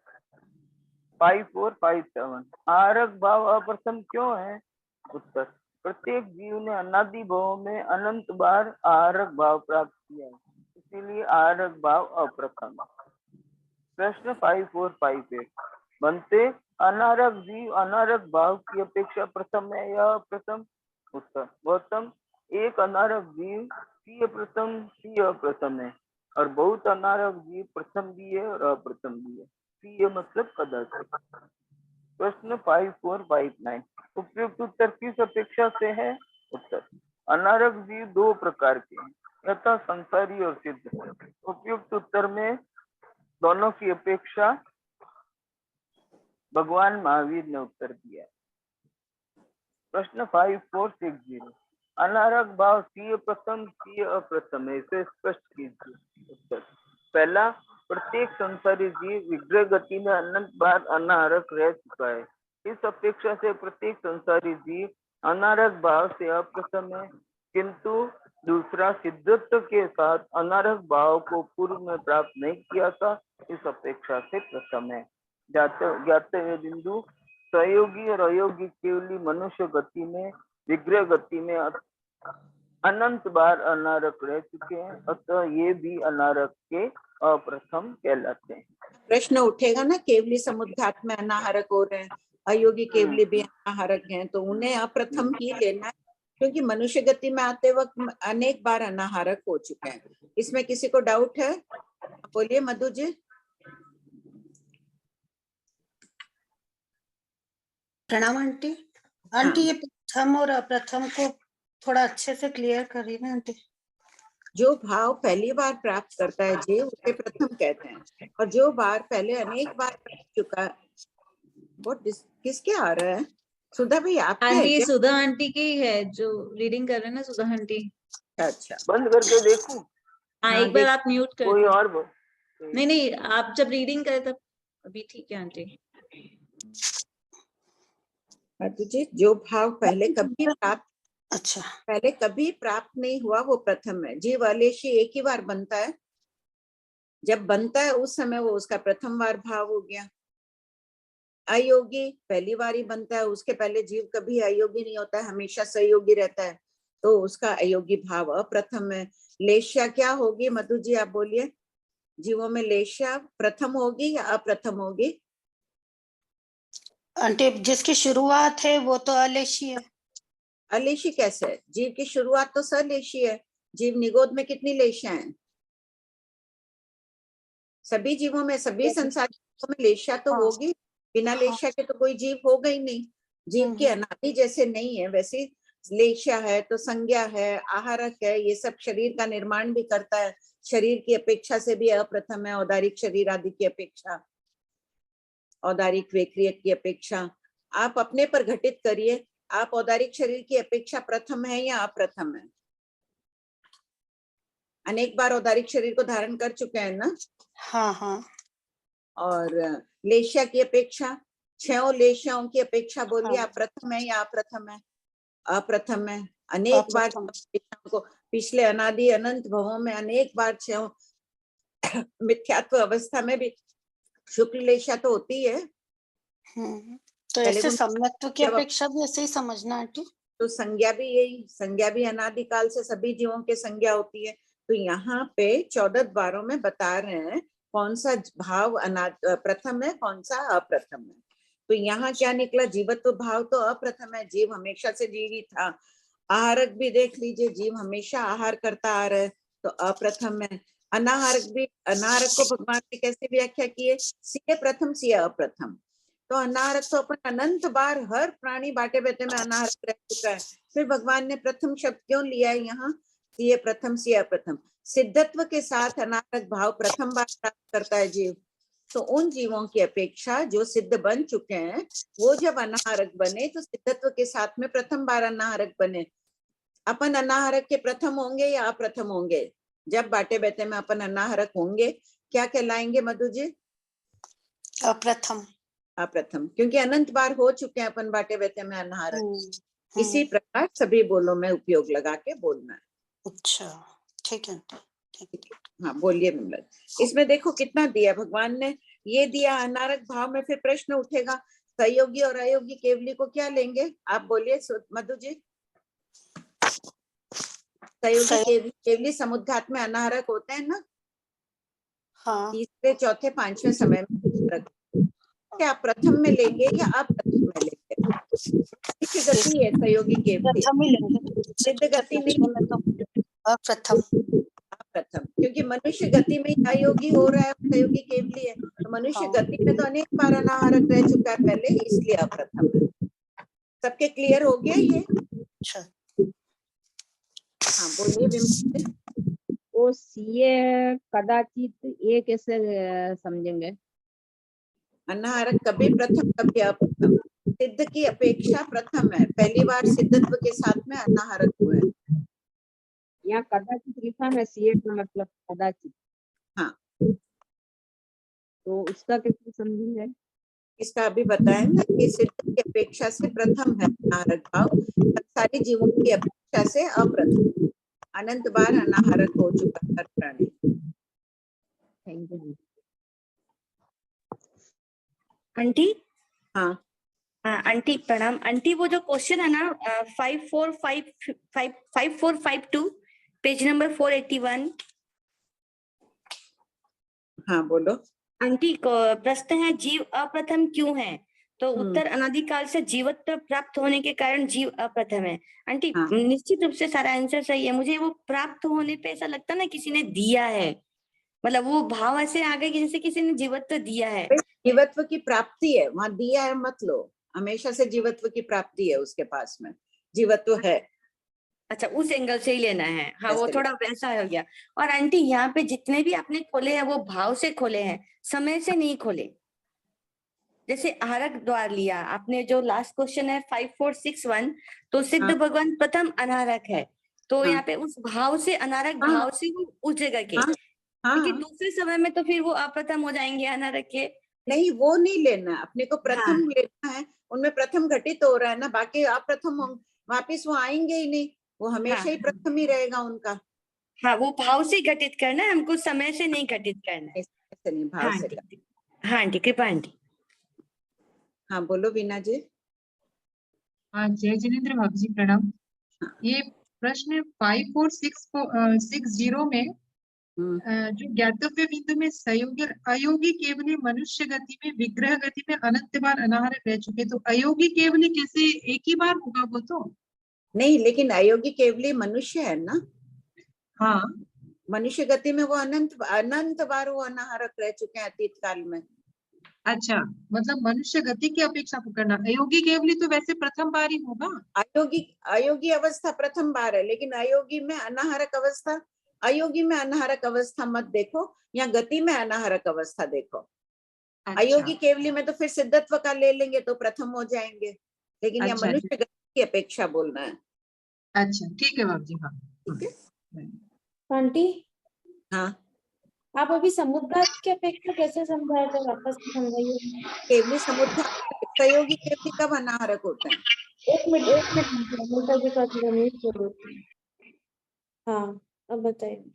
5457। आरक भाव अप्रथम क्यों है? उत्तर, प्रत्येक जीव ने अनादि भाव में अनंत बार आरक भाव प्राप्त किया है, इसीलिए आरक भाव अप्रथम है। प्रश्न 5458। बनते अनारक जीव अनारक भाव की अपेक्षा प्रथम है या अप्रथम? उत्तर, गौतम, एक अनारक जीव सी प्रथम सी अप्रथम है और बहुत अनारक जीव प्रथम भी है और अप्रथम भी है। सी मतलब कदाचित। प्रश्न 5459। उपयुक्त उत्तर किस अपेक्षा से है? उत्तर, अनारक जीव दो प्रकार के हैं, यथा संसारी और सिद्ध। उपयुक्त उत्तर में दोनों की अपेक्षा भगवान महावीर ने उत्तर दिया। प्रश्न 5460। अनारक भाव सी प्रथम सी अप्रथम है, इसे स्पष्ट कीजिए। उत्तर, पहला, प्रत्येक संसारी जीव विग्रह गति में अनंत बार अनारक रह चुका है, इस अपेक्षा से प्रत्येक संसारी जीव अनारक भाव से अप्रथम है। किंतु दूसरा, सिद्धत्व के साथ अनारक भाव को पूर्व में प्राप्त नहीं किया था, इस अपेक्षा से प्रथम है। ज्ञातव्य बिंदु, सहयोगी और अयोगी केवली मनुष्य गति में विग्रह गति में अनंत बार अनारक रह चुके हैं, अतः ये भी अनारक के अप्रथम कहलाते हैं। प्रश्न उठेगा ना, केवली समुद्घात में अनाहरक हो रहे हैं, अयोगी केवली भी अनाहरक हैं, तो उन्हें अप्रथम ही लेना है, क्योंकि मनुष्य गति में आते वक्त अनेक बार अनाहरक हो चुके हैं। इसमें किसी को डाउट है? बोलिए मधु जी। प्रणाम आंटी। आंटी, ये प्रथम और अप्रथम को थोड़ा अच्छे से क्लियर करिए ना आंटी। जो भाव पहली बार प्राप्त करता है जी, उसे प्रथम कहते हैं, और जो बार पहले अनेक बार चुका। बहुत किसके आ रहा है? सुधा भाई आपके है आंटी, क्या? सुधा आंटी की है जो रीडिंग कर रहे हैं ना, सुधा आंटी। अच्छा, बंद करके देखूं? हाँ, हाँ, एक बार आप म्यूट कर कोई दो। और नहीं, आप जब रीडिंग करें तब अभी ठीक है आंटी। तुझे जो भाव पहले कभी प्राप्त अच्छा, नहीं हुआ वो प्रथम है। जीव अलेशी एक ही बार बनता है, जब बनता है उस समय वो उसका प्रथम बार भाव हो गया। अयोगी पहली बार ही बनता है, उसके पहले जीव कभी अयोगी नहीं होता है, हमेशा सहयोगी रहता है, तो उसका अयोगी भाव अप्रथम है। लेश्या क्या होगी मधु जी, आप बोलिए। जीवों में लेश्या प्रथम होगी या अप्रथम होगी? आंटी जिसकी शुरुआत है वो तो अलेशी है। अलेशी कैसे है? जीव की शुरुआत तो सलेशी है। जीव निगोद में कितनी लेशियां हैं? सभी जीवों में, सभी संसार जीवों में लेशिया तो हाँ। होगी, बिना लेशिया के तो कोई जीव होगा ही नहीं। जीव की अनादि जैसे नहीं है वैसे लेशिया है, तो संज्ञा है, आहारक है, ये सब शरीर का निर्माण भी करता है। शरीर की अपेक्षा से भी अप्रथम है, औदारिक शरीर आदि की अपेक्षा, औदारिक वेक्रियक की अपेक्षा। आप अपने पर घटित करिए, आप औदारिक शरीर की अपेक्षा प्रथम है या अप्रथम है? अनेक बार औदारिक शरीर को धारण कर चुके हैं ना? हाँ हाँ। और लेशिया की अपेक्षा, 6 लेशियाओं की अपेक्षा बोलिए, हाँ। अप्रथम है या अप्रथम है? अप्रथम है। अनेक बार अप्रथम। लेशियाओं को पिछले अनादि अनंत भवों में अनेक बार 6 मिथ्यात्व अवस्था में भी शुक्ल लेशिया तो होती है। तो पहले ऐसे वो सम्यक्त्व की जब अपेक्षा भी ऐसे ही समझना आंटी। तो संज्ञा भी यही, संज्ञा भी अनादिकाल से सभी जीवों की संज्ञा होती है। तो यहाँ पे 14 द्वारों में बता रहे हैं कौन सा भाव प्रथम है, कौन सा अप्रथम है। तो यहाँ क्या निकला? जीवत्व भाव तो अप्रथम है, जीव हमेशा से जीवी था। आहारक भी देख लीजिए, जीव हमेशा आहार करता आ रहा है, तो अप्रथम है। अनाहारक भी, अनाहारक को भगवान ने कैसे व्याख्या किए? सीए प्रथम सीए अप्रथम। तो अनाहारक तो अपन अनंत बार हर प्राणी बाटे बेटे में अनाहारक रह चुका है, फिर भगवान ने प्रथम शब्द क्यों लिया है यहाँ? सीए प्रथम सीए अप्रथम। सिद्धत्व के साथ अनाहारक भाव प्रथम बार प्राप्त करता है जीव। तो उन जीवों की अपेक्षा जो सिद्ध बन चुके हैं, वो जब अनाहारक बने तो सिद्धत्व के साथ में प्रथम बार अनाहारक बने। अपन अनाहारक के प्रथम होंगे या अप्रथम होंगे? जब बाटे बेटे में अपन अनाहारक होंगे, क्या कहलाएंगे मधु जी? अप्रथम। अप्रथम, क्योंकि अनंत बार हो चुके हैं अपन बाटे बेटे में अनाहारक। इसी हम्म। प्रकार सभी बोलों में उपयोग लगा के बोलना है। अच्छा, ठीक है आंटी, ठीक है। हाँ बोलिए विमला। इसमें देखो कितना दिया भगवान ने, ये दिया अनारक भाव में। फिर प्रश्न उठेगा सहयोगी और अयोगी केवली को क्या लेंगे? आप बोलिए मधु जी। सहयोगी केवली समुद्घात में अनारक होते हैं ना? हाँ। तीसरे चौथे पांचवें समय में क्या प्रथम में लेंगे या अप्रथम में लेंगे? किस गति है सहयोगी केवली? प्रथम ही लेंगे। सिद्ध गति नहीं, में तो अप्रथम। प्रथम, क्योंकि मनुष्य गति में अयोगी हो रहा है, सहयोगी केवली है। तो मनुष्य गति में तो अनेक बार अनाहारक रह चुका है पहले, इसलिए अप्रथम है। सबके क्लियर हो गया ये? अच्छा। हाँ बोलिए विमला। वो सीए कदाचित ये कैसे समझेंगे? अनाहारक कभी प्रथम कभी अप्रथम। सिद्ध की अपेक्षा प्रथम है, पहली बार सिद्धत्व के साथ में अनाहारक हुए। यहाँ कदाचित लिखा है, सीए का मतलब कदाचित। हाँ, तो उसका कैसे समझेंगे? इसका अभी बताया ना कि सिद्ध की अपेक्षा से प्रथम है अनाहारक भाव, सारी जीवों की अपेक्षा से अप्रथम। अनंत बार अनाहारक हो चुका हर प्राणी। Thank you aunty. हाँ आंटी प्रणाम। आंटी वो जो क्वेश्चन है ना 5452 पेज नंबर 481। हाँ बोलो। आंटी प्रश्न है जीव अप्रथम क्यों है? तो उत्तर अनादिकाल से जीवत्व प्राप्त होने के कारण जीव अप्रथम है। आंटी हाँ। निश्चित रूप से सारा आंसर सही है, मुझे वो प्राप्त होने पे ऐसा लगता ना किसी ने दिया है, मतलब वो भाव ऐसे आ गए कि जैसे किसी ने जीवत्व दिया है। जीवत्व की प्राप्ति है, वहां दिया है मत लो, हमेशा से जीवत्व की प्राप्ति है उसके पास में, जीवत्व है। अच्छा उस एंगल से ही लेना है। हाँ वो थोड़ा वैसा हो गया। और आंटी यहाँ पे जितने भी आपने खोले हैं वो भाव से खोले हैं, समय से नहीं खोले। जैसे आहारक द्वार लिया आपने, जो लास्ट क्वेश्चन है 5461, तो सिद्ध हाँ। भगवान प्रथम अनारक है, तो हाँ। यहाँ पे उस भाव से अनारक हाँ। भाव से वो उस जगह के, हाँ। लेकिन हाँ। दूसरे समय में तो फिर वो अप्रथम हो जाएंगे अनारक के, नहीं, वो नहीं लेना, अपने को प्रथम हाँ। लेना है। उनमें प्रथम घटित हो रहा है ना, बाकी अप्रथम वापिस वो आएंगे ही नहीं, वो हमेशा ही प्रथम ही रहेगा उनका। हाँ, वो भाव से घटित करना है हमको, समय से नहीं घटित करना है। ऐसे नहीं, भाव हाँ से। आंटी, हाँ आंटी, कृपा आंटी। हाँ बोलो वीना जी। हाँ, जय जिनेन्द्र भाभी जी, प्रणाम। ये प्रश्न 54660 में जो ज्ञातव्य बिंदु में सहयोगी और अयोगी केवली मनुष्य गति में, विग्रह गति में अनंत बार अनाहरक रह चुके, तो अयोगी केवली कैसे एक ही बार होगा वो तो? नहीं, लेकिन अयोगी केवली मनुष्य है ना। हाँ, मनुष्य गति में वो अनंत बार वो अनाहरक रह चुके हैं अतीत काल में। अच्छा, मतलब मनुष्य गति की अपेक्षा पकड़ना। अयोगी केवली तो वैसे प्रथम बार ही होगा। अयोगी अवस्था प्रथम बार है, लेकिन अयोगी में अनाहरक अवस्था, अयोगी में अनाहरक अवस्था मत देखो, या गति में अनाहरक अवस्था देखो। अच्छा, अयोगी केवली में तो फिर सिद्धत्व का ले लेंगे तो प्रथम हो जाएंगे, लेकिन यह अच्छा, मनुष्य गति की अपेक्षा बोलना है। अच्छा, ठीक है बाबू जी। हाँ, ठीक है। आंटी, हाँ, आप अभी समुद्घात की अपेक्षा कैसे समझाए थे, वापस से समझाइए। केवली समुद्र सहयोगी केवली कब अनाहरक होते हैं? एक मिनट मोटा जी का थोड़ा म्यूट करो। हाँ, अब बताइए।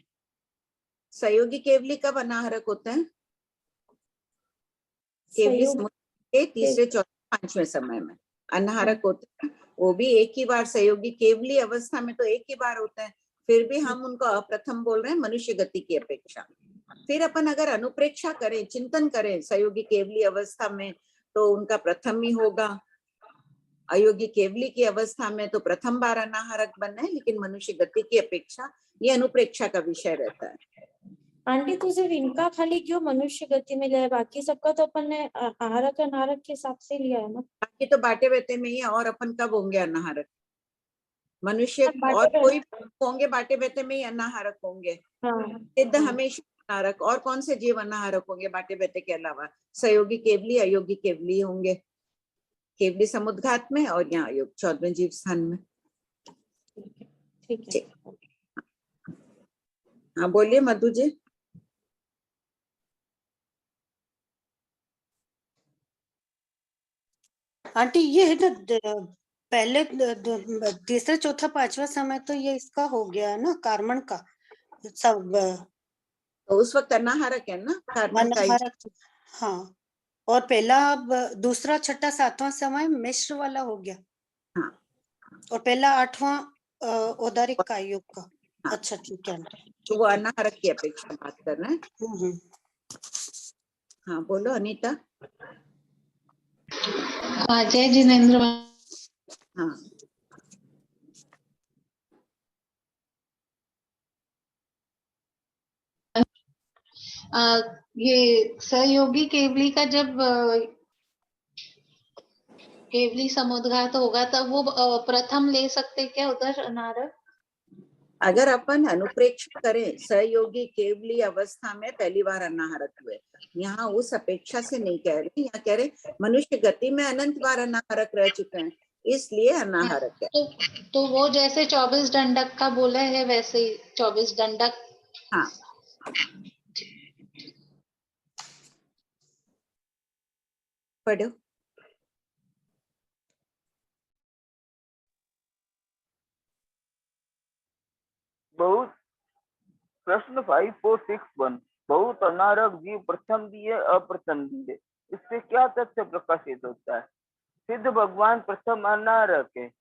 सहयोगी केवली कब अनाहरक होते हैं? केवली सहयोग समुद्र के तीसरे, चौथे, पांचवें समय में अनाहरक होते हैं। वो भी एक ही बार, सहयोगी केवली अवस्था में तो एक ही बार होता है, फिर भी हम उनको अप्रथम बोल रहे हैं मनुष्य गति की अपेक्षा। फिर अपन अगर अनुप्रेक्षा करें, चिंतन करें सहयोगी केवली अवस्था में, तो उनका प्रथम ही होगा। अयोगी केवली की अवस्था में तो प्रथम बार अनाहरक बनना है, लेकिन मनुष्य गति की अपेक्षा ये अनुप्रेक्षा का विषय रहता है। आंटी, तो सिर्फ इनका खाली क्यों मनुष्य गति में लिया है? बाकी सबका तो अपन ने आहारक अनाहरक के हिसाब से लिया है ना। बाकी तो बाटे बेटे में ही है, और अपन कब होंगे अनाहरक? मनुष्य बाटे और बेटे- कोई होंगे बाटे बेटे में ही अनाहरक होंगे। हाँ, सिद्ध हमेशा अनाहरक, और कौन से जीव अनाहरक होंगे बाटे बेटे के अलावा? सहयोगी केवली, अयोगी केवली होंगे, केवली समुद्घात में और यहाँ अयोग 14वें जीव स्थान में। ठीक है। हाँ बोलिए मधु जी। आंटी ये है ना पहले तीसरा, चौथा, पांचवा समय तो ये इसका हो गया है ना, कार्बन का सब तो उस वक्त अनाहरक है ना, कार्बन का। अनाहरक। हाँ, और पहला अब दूसरा, छठा, सातवां समय मिश्र वाला हो गया। हाँ, और पहला आठवां औदारिक का योग का। हाँ। अच्छा, ठीक है आंटी। तो वो अनाहरक की अपेक्षा बात कर रहे हैं। हाँ बोलो अनीता। जय जिनेन्द्र। हाँ, ये सहयोगी केवली का जब केवली समुद्घात होगा तब वो प्रथम ले सकते क्या उधर अनाहरक? अगर अपन अनुप्रेक्षा करें सहयोगी केवली अवस्था में पहली बार अनाहरक हुए, यहाँ उस अपेक्षा से नहीं कह रहे, यहाँ कह रहे मनुष्य गति में अनंत बार अनाहरक रह चुके हैं, इसलिए अनाहरक है। तो वो जैसे 24 दंडक का बोला है वैसे ही 24 दंडक। हाँ, पढ़ो। बहुत प्रश्न 5461 बहुत अनारक जीव प्रथम दिए अप्रथम दिए, इससे क्या तथ्य प्रकाशित होता है? सिद्ध भगवान प्रथम अनारक है,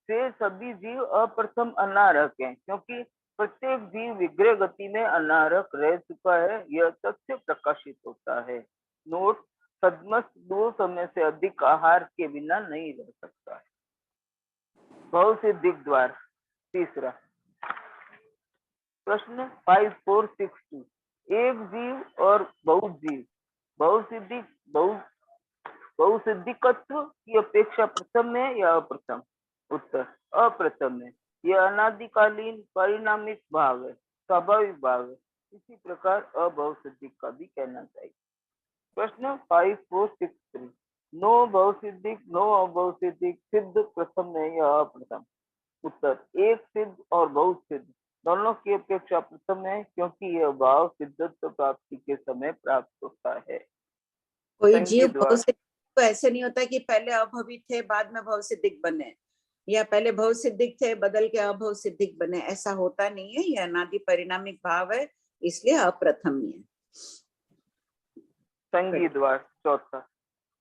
से सभी जीव अप्रथम अनारक हैं, क्योंकि प्रत्येक जीव विग्रह गति में अनारक रह चुका है, यह तथ्य प्रकाशित होता है। नोट, सदमस्त 2 समय से अधिक आहार के बिना नहीं रह सकता है। बहुसिद्धिक द्वार तीसरा प्रश्न 5462 एक जीव और बहुत जीव बहुसिद्धिकत्व की अपेक्षा प्रथम है या अप्रथम? उत्तर अप्रथम है। यह अनादिकालीन परिणामिक भाव है, स्वाभाविक भाव है। इसी प्रकार अबहुसिद्धिक का भी कहना चाहिए। प्रश्न 5463 नो बहुसिद्धिक नो अबहुसिद्धिक, सिद्ध प्रथम है या अप्रथम? उत्तर एक सिद्ध और बहुत सिद्ध दोनों की अपेक्षा प्रथम है, क्योंकि यह भाव सिद्धत्व प्राप्ति के समय प्राप्त होता है। कोई संगी जीव द्वार। भव सिद्धिक तो ऐसे नहीं होता कि पहले अभवित थे बाद में भव सिद्धिक बने, या पहले भव सिद्धिक थे बदल के अभव सिद्धिक बने, ऐसा होता नहीं है। यह अनादि परिणामिक भाव है, इसलिए अप्रथम ही है। संगी द्वार चौथा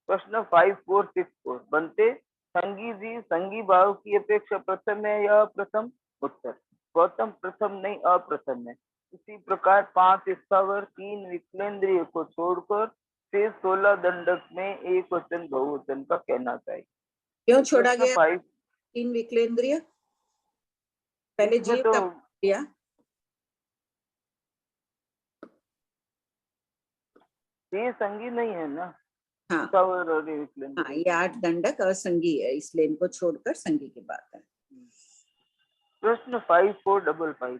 प्रश्न 5464 बनते संगी जी संगी भाव की अपेक्षा प्रथम है या अप्रथम? उत्तर गौतम प्रथम नहीं अप्रथम है। इसी प्रकार 5 स्थावर 3 विकलेंद्रिय को छोड़कर शेष 16 दंडक में एक वचन बहुवचन का कहना चाहिए। क्यों छोड़ा प्रश्न गया 5 तीन विकलेंद्रिय? पहले इसमें जीव तो का दिया, ये संगी नहीं है ना। हाँ स्थावर और हाँ, विकलेंद्रिय। ये 8 दंडक असंगी है, इसलिए इनको छोड़कर संगी की बात है। प्रश्न 5455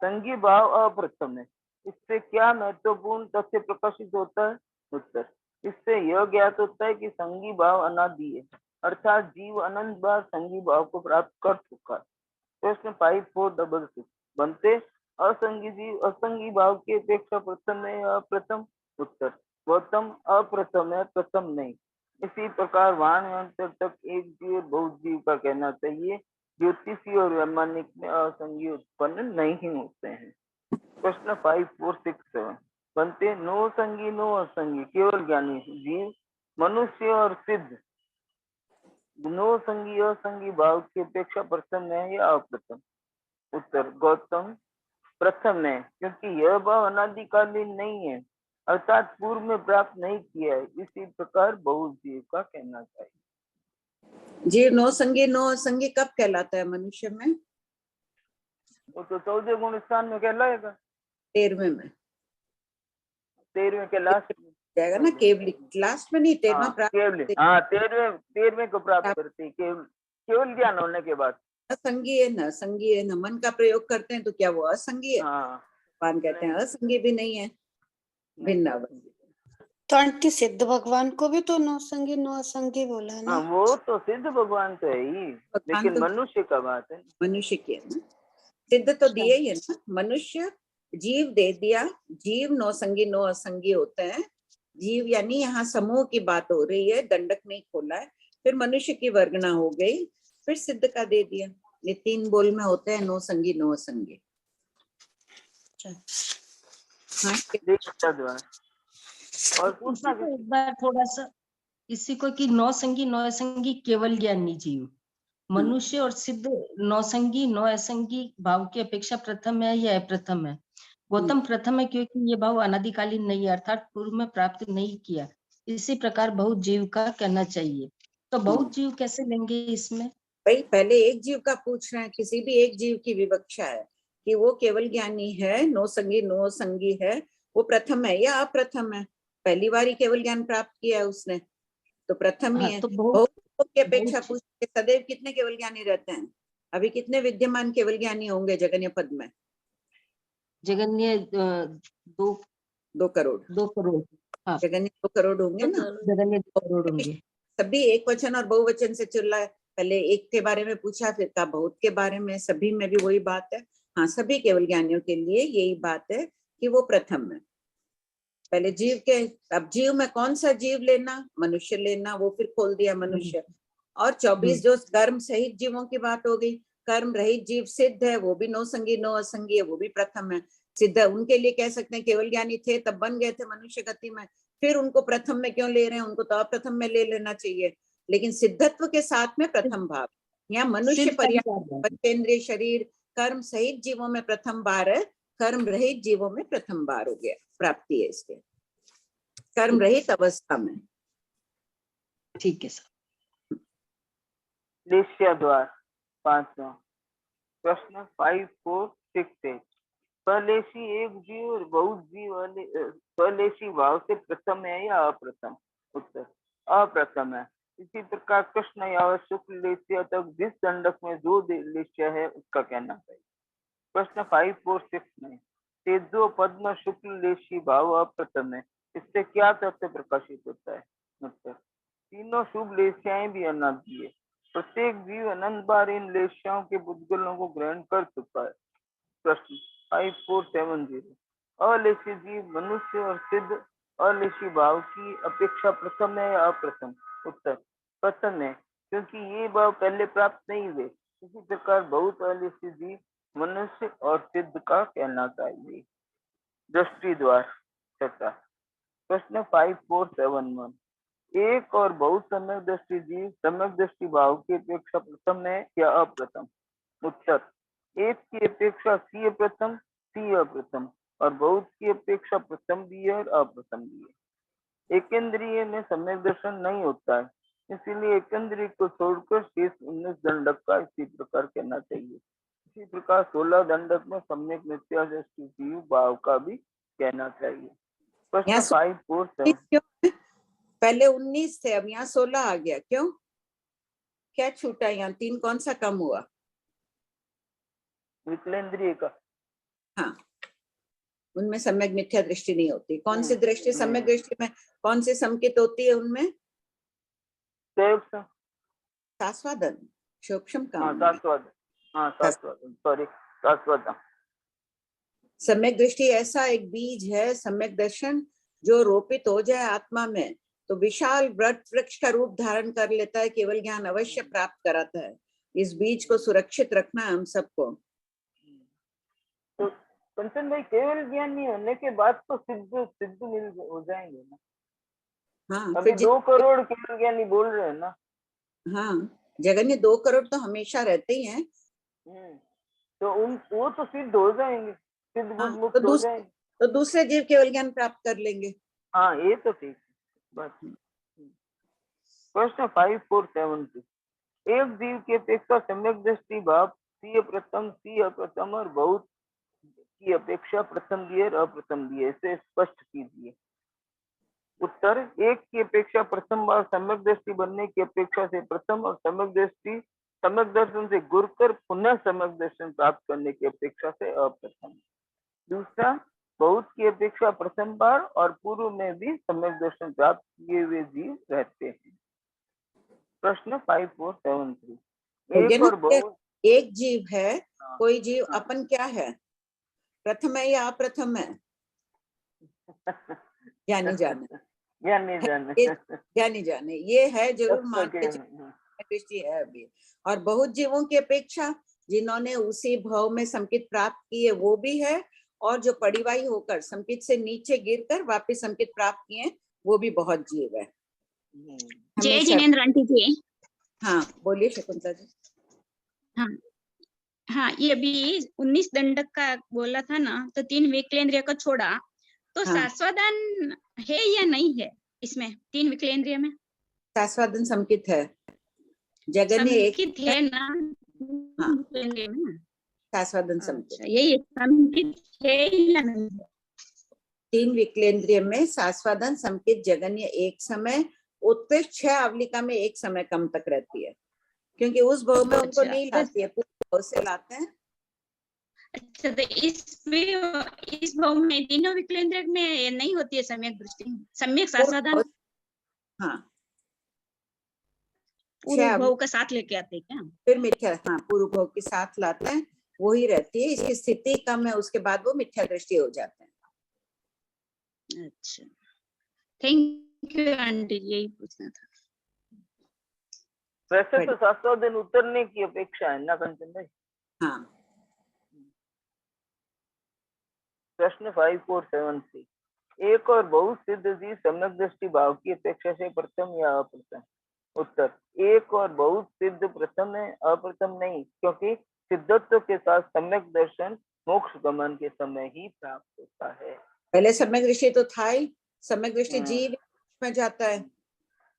संगी भाव अप्रथम है, इससे क्या महत्वपूर्ण तथ्य प्रकाशित होता है? उत्तर इससे यह ज्ञात होता है कि संगी भाव अनादि है, अर्थात जीव अनंत बार संगी भाव को प्राप्त कर चुका है। प्रश्न 5466 बनते असंगी जीव असंगी भाव की अपेक्षा प्रथम है या अप्रथम? उत्तर गौतम अप्रथम है, प्रथम नहीं। इसी प्रकार वाणयंत्र तक एक जीव बहुत जीव का कहना चाहिए। ज्योतिषी और वैमानिक में असंगी उत्पन्न नहीं होते हैं। प्रश्न 5467 बनते नो संगी नो असंगी केवल ज्ञानी जीव मनुष्य और सिद्ध नो संगी असंगी भाव की अपेक्षा प्रथम है या अप्रथम? उत्तर गौतम प्रथम है, क्योंकि यह भाव अनादिकालीन नहीं है, अर्थात पूर्व में प्राप्त नहीं किया है। इसी प्रकार बहुत जीव का कहना चाहिए। जीव नो संगी नो असंगी कब कहलाता है मनुष्य में? वो तो 14 गुण स्थान में कहलाएगा, 13वें में 13वें के लास्ट में जाएगा ना, केवली लास्ट में नहीं, 13वां प्राप्त केवल हाँ 13वें को प्राप्त करते केवल केवल ज्ञान होने के बाद। असंगी है न संगी है न, मन का प्रयोग करते हैं तो क्या वो असंगी है? भगवान कहते हैं असंगी भी नहीं है, भिन्न अवंगी। तो आंटी सिद्ध भगवान को भी तो नो संगी नो असंगी बोला है ना? वो तो सिद्ध भगवान तो है ही, लेकिन तो मनुष्य का बात है। मनुष्य की है ना, सिद्ध तो दिए ही है ना। मनुष्य जीव दे दिया, जीव नो संगी नो असंगी होते हैं। जीव यानी यहाँ समूह की बात हो रही है, दंडक नहीं खोला है। फिर मनुष्य की वर्गना हो गई, फिर सिद्ध का दे दिया। ये 3 बोल में होते हैं नो संगी नो असंगी। और पूछना एक बार थोड़ा सा इसी को कि नौसंगी नौसंगी केवल ज्ञानी जीव मनुष्य और सिद्ध नौसंगी नौसंगी भाव की अपेक्षा प्रथम है या अप्रथम है? गौतम प्रथम है, क्योंकि ये भाव अनादिकालीन नहीं है, अर्थात पूर्व में प्राप्त नहीं किया। इसी प्रकार बहुत जीव का कहना चाहिए। तो बहुत जीव कैसे लेंगे इसमें? भाई पहले एक जीव का पूछ रहे हैं, किसी भी एक जीव की विवक्षा है कि वो केवल ज्ञानी है, नो संगी नो संगी है, वो प्रथम है या अप्रथम है? पहली बार ही केवल ज्ञान प्राप्त किया है उसने, तो प्रथम ही है। तो बहुत की अपेक्षा पूछते सदैव कितने केवल ज्ञानी रहते हैं? अभी कितने विद्यमान केवल ज्ञानी होंगे जगन्य पद में? जगन्य 2 करोड़। 2 करोड़, हाँ जगन्य 2 करोड़ होंगे ना, जगन्य 2 करोड़ होंगे। सभी एक वचन और बहुवचन से चल रहा है। पहले एक के बारे में पूछा, फिर कहा बहुत के बारे में, सभी में भी वही बात है। हाँ, सभी केवल ज्ञानियों के लिए यही बात है कि वो प्रथम है। पहले जीव के, अब जीव में कौन सा जीव लेना? मनुष्य लेना, वो फिर खोल दिया मनुष्य। और 24 जो कर्म सहित जीवों की बात हो गई। कर्म रहित जीव सिद्ध है, वो भी नो संगी नो असंगी है, वो भी प्रथम है। सिद्ध उनके लिए कह सकते हैं केवल ज्ञानी थे तब बन गए थे मनुष्य गति में, फिर उनको प्रथम में क्यों ले रहे हैं? उनको तो अप्रथम में ले लेना चाहिए। लेकिन सिद्धत्व के साथ में प्रथम भाव, यहाँ मनुष्य पंचेंद्रिय शरीर कर्म सहित जीवों में प्रथम बार है, कर्म रहित जीवों में प्रथम बार हो गया प्राप्ति है इसके, कर्म रहित अवस्था में। ठीक है सर। लेस्या द्वार 5वां प्रश्न 5468 स्वलेशी एक जीव और बहुत जीव वाले स्वलेशी भाव से प्रथम है या अप्रथम? उत्तर अप्रथम है। इसी प्रकार कृष्ण या शुक्ल लेस्या तक जिस दंडक में जो लेस्या है उसका कहना चाहिए। प्रश्न 5469 तेजो पद्म शुक्ल लेशी भाव अप्रथम है, इससे क्या तथ्य प्रकाशित होता है? उत्तर तीनों शुभ लेस्याएं भी अनादि है, प्रत्येक जीव अनंत बार इन लेस्याओं के पुद्गलों को ग्रहण कर चुका है। प्रश्न 5470 अलेशी जीव मनुष्य और सिद्ध अलेशी भाव की अपेक्षा प्रथम है या अप्रथम? उत्तर प्रथम है, क्योंकि ये भाव पहले प्राप्त नहीं हुए। इसी प्रकार बहुत अलेशी जीव मनुष्य और सिद्ध का कहना चाहिए। दृष्टि द्वार छठा प्रश्न 5471 एक और बहुत सम्यक दृष्टि जीव सम्यक दृष्टि भाव की अपेक्षा प्रथम है या अप्रथम? उत्तर एक की अपेक्षा सी प्रथम, सी अप्रथम और बहुत की अपेक्षा प्रथम भी है और अप्रथम भी है। एकेंद्रीय में सम्यक दर्शन नहीं होता है, इसीलिए एकेंद्रीय को छोड़कर शेष 19 दंडक का इसी प्रकार कहना चाहिए। इसी प्रकार 16 दंडक में सम्यक मिथ्या दृष्टि जीव भाव का भी कहना चाहिए। प्रश्न यहाँ 547 क्यों है? पहले 19 थे, अब यहाँ 16 आ गया, क्यों? क्या छूटा यहाँ? 3 कौन सा कम हुआ? विकलेंद्रिय का। हाँ, उनमें सम्यक मिथ्या दृष्टि नहीं होती। कौन सी दृष्टि सम्यक दृष्टि में कौन सी संकित होती है? उनमें शास्वादन सूक्ष्म काम शास्वादन। सम्यक दृष्टि ऐसा एक बीज है, सम्यक दर्शन जो रोपित हो जाए आत्मा में तो विशाल वृक्ष का रूप धारण कर लेता है, केवल ज्ञान अवश्य प्राप्त कराता है। इस बीज को सुरक्षित रखना हम सबको। तो कंचन भाई, केवल ज्ञान नहीं होने के बाद तो सिद्ध मिल हो जाएंगे ना? हाँ, अभी 2 करोड़ केवल ज्ञानी बोल रहे हैं ना? हाँ, जगन्य 2 करोड़ तो हमेशा रहते ही हैं। तो वो तो सिद्ध हो जाएंगे, सिद्ध बुद्ध मुक्त हो जाएंगे, तो दूसरे जीव केवल ज्ञान प्राप्त कर लेंगे। हाँ, ये तो ठीक है। प्रश्न 5472 एक जीव की अपेक्षा सम्यक दृष्टि भाव सी प्रथम, सी अप्रथम और बहुत की अपेक्षा प्रथम दिए और अप्रथम दिए, इसे स्पष्ट कीजिए। उत्तर एक की अपेक्षा प्रथम बार सम्यक दृष्टि बनने की अपेक्षा से प्रथम और सम्यक दर्शन से गुरकर पुनः सम्यक दर्शन प्राप्त करने की अपेक्षा से अप्रथम। दूसरा बहुत की अपेक्षा प्रथम बार और पूर्व में भी सम्यक दर्शन प्राप्त किए हुए जीव रहते हैं। प्रश्न 5473 एक और बहुत एक जीव है, कोई जीव अपन क्या है? प्रथम है या अप्रथम है? ज्ञानी जाने ये है, जरूर मान के दृष्टि है अभी। और बहुत जीवों की अपेक्षा जिन्होंने उसी भाव में संकित प्राप्त की है वो भी है, और जो पड़िवाई होकर संकित से नीचे गिरकर वापस संकित प्राप्त किए वो भी बहुत जीव है। जय जिनेंद्र आंटी जी। हाँ बोलिए शकुंतला जी। हाँ, ये अभी 19 दंडक का बोला था ना, तो 3 विकलेंद्रिय को छोड़ा तो शास्वादन है या नहीं है इसमें? 3 विकलेंद्रिय में शास्वादन संकित है, जगन्य एक है ना? हाँ, शास्वादन संकित यही संकित है या नहीं है? 3 विकलेंद्रिय में शास्वादन संकित जगन्य एक समय, उत्कृष्ट 6 आवलिका में एक समय कम तक रहती है, क्योंकि उस भाव में उनको नहीं लाती है, पूरे भाव से लाते हैं। अच्छा, तो इस भाव में तीनों विकलेंद्रिय में नहीं होती है सम्यक दृष्टि, सम्यक शास्वादन? हाँ, पूर्व भाव का साथ लेके आते हैं क्या? फिर मिथ्या, हाँ, पूर्व भाव के साथ लाते हैं, वही रहती है। इसकी स्थिति कम है, उसके बाद वो मिथ्या दृष्टि हो जाते हैं। अच्छा, थैंक यू आंटी, यही पूछना था। वैसे तो शास्वादन उतरने की अपेक्षा है ना कंचन भाई? हाँ। प्रश्न 5473 एक और बहुत सिद्ध जीव सम्यक दृष्टि भाव की अपेक्षा से प्रथम या अप्रथम? उत्तर एक और बहुत सिद्ध प्रथम है, अप्रथम नहीं, क्योंकि सिद्धत्व के साथ सम्यक दर्शन मोक्ष गमन के समय ही प्राप्त होता है। पहले सम्यक दृष्टि तो था ही, सम्यक दृष्टि जीव में जाता है,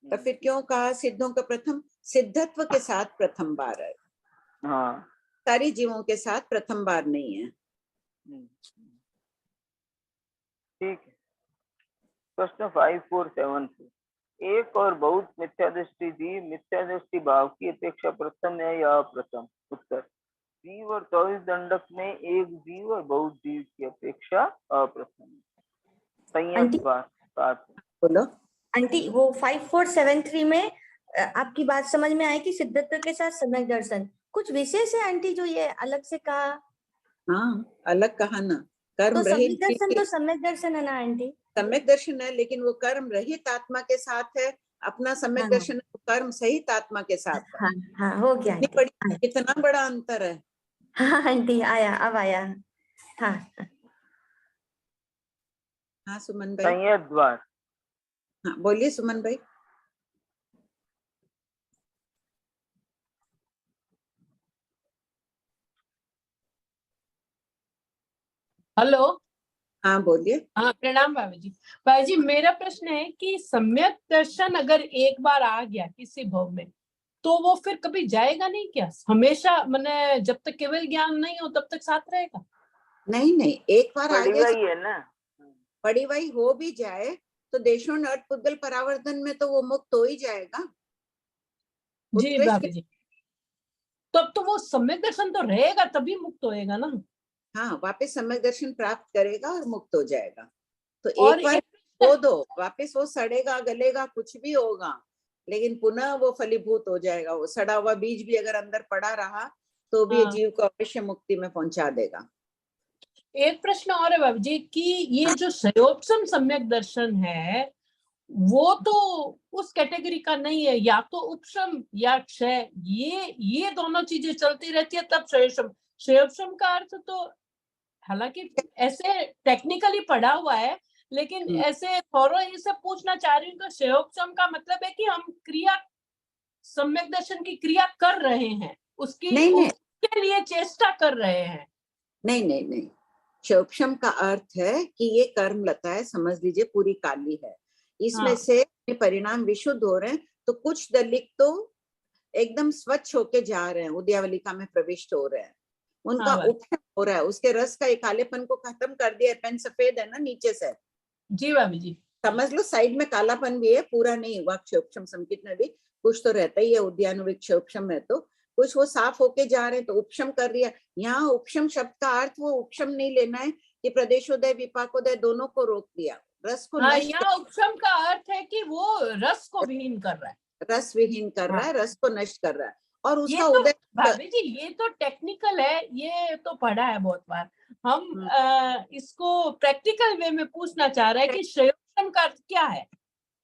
तो फिर क्यों कहा सिद्धों का प्रथम? सिद्धत्व के साथ प्रथम बार है। हाँ, सारी जीवों के साथ प्रथम बार नहीं है। ठीक है। प्रश्न 5473 एक और बहुत मिथ्या दृष्टि जीव मिथ्या दृष्टि भाव की अपेक्षा प्रथम है या अप्रथम? उत्तर जीव और 24 दंडक में एक जीव और बहुत जीव की अपेक्षा अप्रथम। संयम बात बोलो आंटी, वो 5473 में आपकी बात समझ में आई कि सिद्धत्व के साथ सम्यक दर्शन कुछ विशेष है आंटी, जो ये अलग से कहा? हाँ, अलग कहा ना, कर्म तो सम्यक दर्शन तो सम्यक दर्शन है ना आंटी? सम्यक दर्शन है, लेकिन वो कर्म रहित आत्मा के साथ है। अपना सम्यक हाँ। दर्शन कर्म सहित आत्मा के साथ है। हाँ हाँ, हो गया कितनी आंटी। बड़ी, कितना बड़ा अंतर है। हाँ आंटी, आया, अब आया। हाँ हाँ सुमन भाई। संयत द्वार। हाँ बोलिए सुमन भाई। हेलो। हाँ बोलिए। हाँ प्रणाम बाबा जी। बाबा जी, मेरा प्रश्न है कि सम्यक दर्शन अगर एक बार आ गया किसी भव में, तो वो फिर कभी जाएगा नहीं क्या? हमेशा माने जब तक केवल ज्ञान नहीं हो तब तक साथ रहेगा? नहीं नहीं, एक बार आ बड़ी गया, वही है ना। बड़ी वही हो भी जाए तो देशों नट पुद्गल परावर्तन में तो वो मुक्त हो ही जाएगा। जी उत्कृष्ट बाबा जी, तब तो वो सम्यक दर्शन तो रहेगा, तभी मुक्त होएगा ना। हाँ, वापस सम्यक दर्शन प्राप्त करेगा और मुक्त हो जाएगा। तो और एक बार खो दो, वापस वो सड़ेगा गलेगा कुछ भी होगा, लेकिन पुनः वो फलीभूत हो जाएगा। वो सड़ा हुआ बीज भी अगर अंदर पड़ा रहा तो भी ये जीव को अवश्य मुक्ति में पहुंचा देगा। एक प्रश्न और है बाबू जी कि ये जो सयोपसम सम्यक दर्शन है वो तो उस कैटेगरी का नहीं है, या तो उपशम या क्षय, ये दोनों चीजें चलती रहती है तब सयोपसम। सयोपसम का अर्थ तो हालांकि ऐसे टेक्निकली पढ़ा हुआ है, लेकिन ऐसे थोड़ा ये सब पूछना चाह रही हूँ तो सयोपसम का मतलब है कि हम क्रिया, सम्यक दर्शन की क्रिया कर रहे हैं, उसके लिए चेष्टा कर रहे हैं। नहीं नहीं नहीं, क्षोपशम का अर्थ है कि ये कर्म लता है, समझ लीजिए पूरी काली है, इसमें हाँ। से परिणाम विशुद्ध हो रहे हैं। तो कुछ दलित तो एकदम स्वच्छ होके जा रहे हैं, उद्यावलिका में प्रविष्ट हो रहे हैं, उनका हाँ, उपशम हो रहा है, उसके रस का एक कालेपन को खत्म कर दिया है। पेन सफेद है ना नीचे से, जी भाभी जी, समझ लो साइड में कालापन भी है, पूरा नहीं हुआ। क्षोपशम संकित में भी कुछ तो रहता ही है, उद्यानविक क्षोपशम है तो कुछ वो साफ होके जा रहे हैं, तो उपशम कर दिया। यहाँ उपशम शब्द का अर्थ वो उपशम नहीं लेना है कि प्रदेशोदय विपाकोदय दोनों को रोक दिया, रस को हाँ, नष्ट, यहाँ उपशम का अर्थ है कि वो रस को विहीन कर रहा है, रस विहीन कर रहा है, रस को नष्ट कर रहा है। और ये उसका तो उदय, भाभी जी ये तो टेक्निकल है, ये तो पढ़ा है बहुत बार। हम इसको प्रैक्टिकल वे में पूछना चाह रहे हैं कि क्षयोपशम का अर्थ क्या है।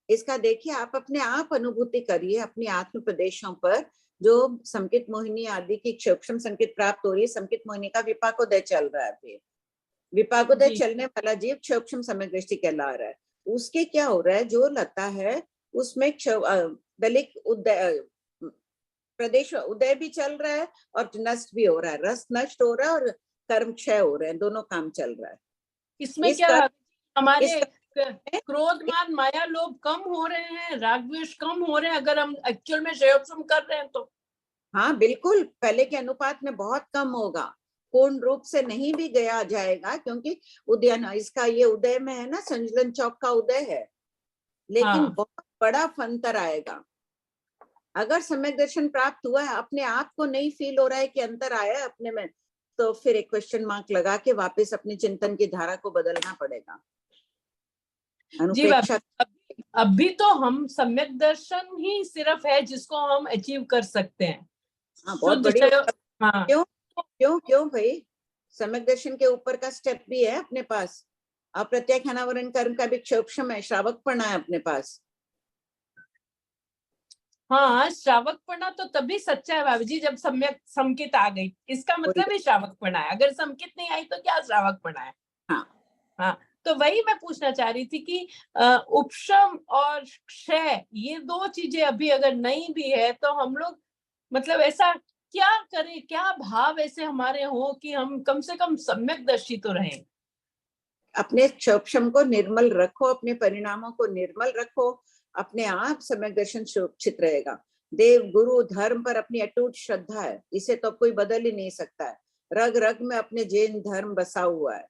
इसका देखिए, आप अपने आप अनुभूति करिए अपनी आत्म प्रदेशों पर, जो संकित मोहिनी आदि की क्षोपशम संकित प्राप्त हो रही है। संकित मोहिनी का विपाकोदय चल रहा है, फिर विपाकोदय चलने वाला जीव क्षोपशम सम्यक दृष्टि कहला रहा है। उसके क्या हो रहा है, जो लता है उसमें दलित उदय, प्रदेश उदय भी चल रहा है और नष्ट भी हो रहा है, रस नष्ट हो रहा है और कर्म क्षय हो रहे हैं, दोनों काम चल रहा है। इसमें क्या हमारे क्रोध मान माया लोभ कम हो रहे हैं, राग द्वेष कम हो रहे हैं अगर हम एक्चुअल में क्षयोपशम कर रहे हैं तो? हाँ बिल्कुल, पहले के अनुपात में बहुत कम होगा, पूर्ण रूप से नहीं भी गया जाएगा, क्योंकि उदयन इसका ये उदय में है ना, संजलन चौक का उदय है, लेकिन बहुत बड़ा फंतर आएगा। अगर सम्यक दर्शन प्राप्त हुआ है, अपने आप को नहीं फील हो रहा है कि अंतर आया है अपने में, तो फिर एक क्वेश्चन मार्क लगा के वापस अपने चिंतन की धारा को बदलना पड़ेगा। अनुपेक्षा अभी तो हम सम्यक दर्शन ही सिर्फ है जिसको हम अचीव कर सकते हैं। बहुत बड़ी क्यों भाई, सम्यक दर्शन के ऊपर का स्टेप भी है अपने पास, अप्रत्याख्यानावरण कर्म का भी क्षोपशम है, श्रावकपणा है अपने पास। हाँ, श्रावकपणा तो तभी सच्चा है भाभी जी जब सम्यक संकित आ गई, इसका मतलब ही श्रावकपणा है। अगर संकित नहीं आई तो क्या श्रावकपणा है? हाँ, तो वही मैं पूछना चाह रही थी कि उपशम और क्षय ये दो चीजें अभी अगर नहीं भी है तो हम लोग मतलब ऐसा क्या करें, क्या भाव ऐसे हमारे हो कि हम कम से कम सम्यक दर्शी तो रहें। अपने क्षोपशम को निर्मल रखो, अपने परिणामों को निर्मल रखो, अपने आप सम्यक दर्शन सुरक्षित रहेगा। देव गुरु धर्म पर अपनी अटूट श्रद्धा है, इसे तो कोई बदल ही नहीं सकता है, रग रग में अपने जैन धर्म बसा हुआ है।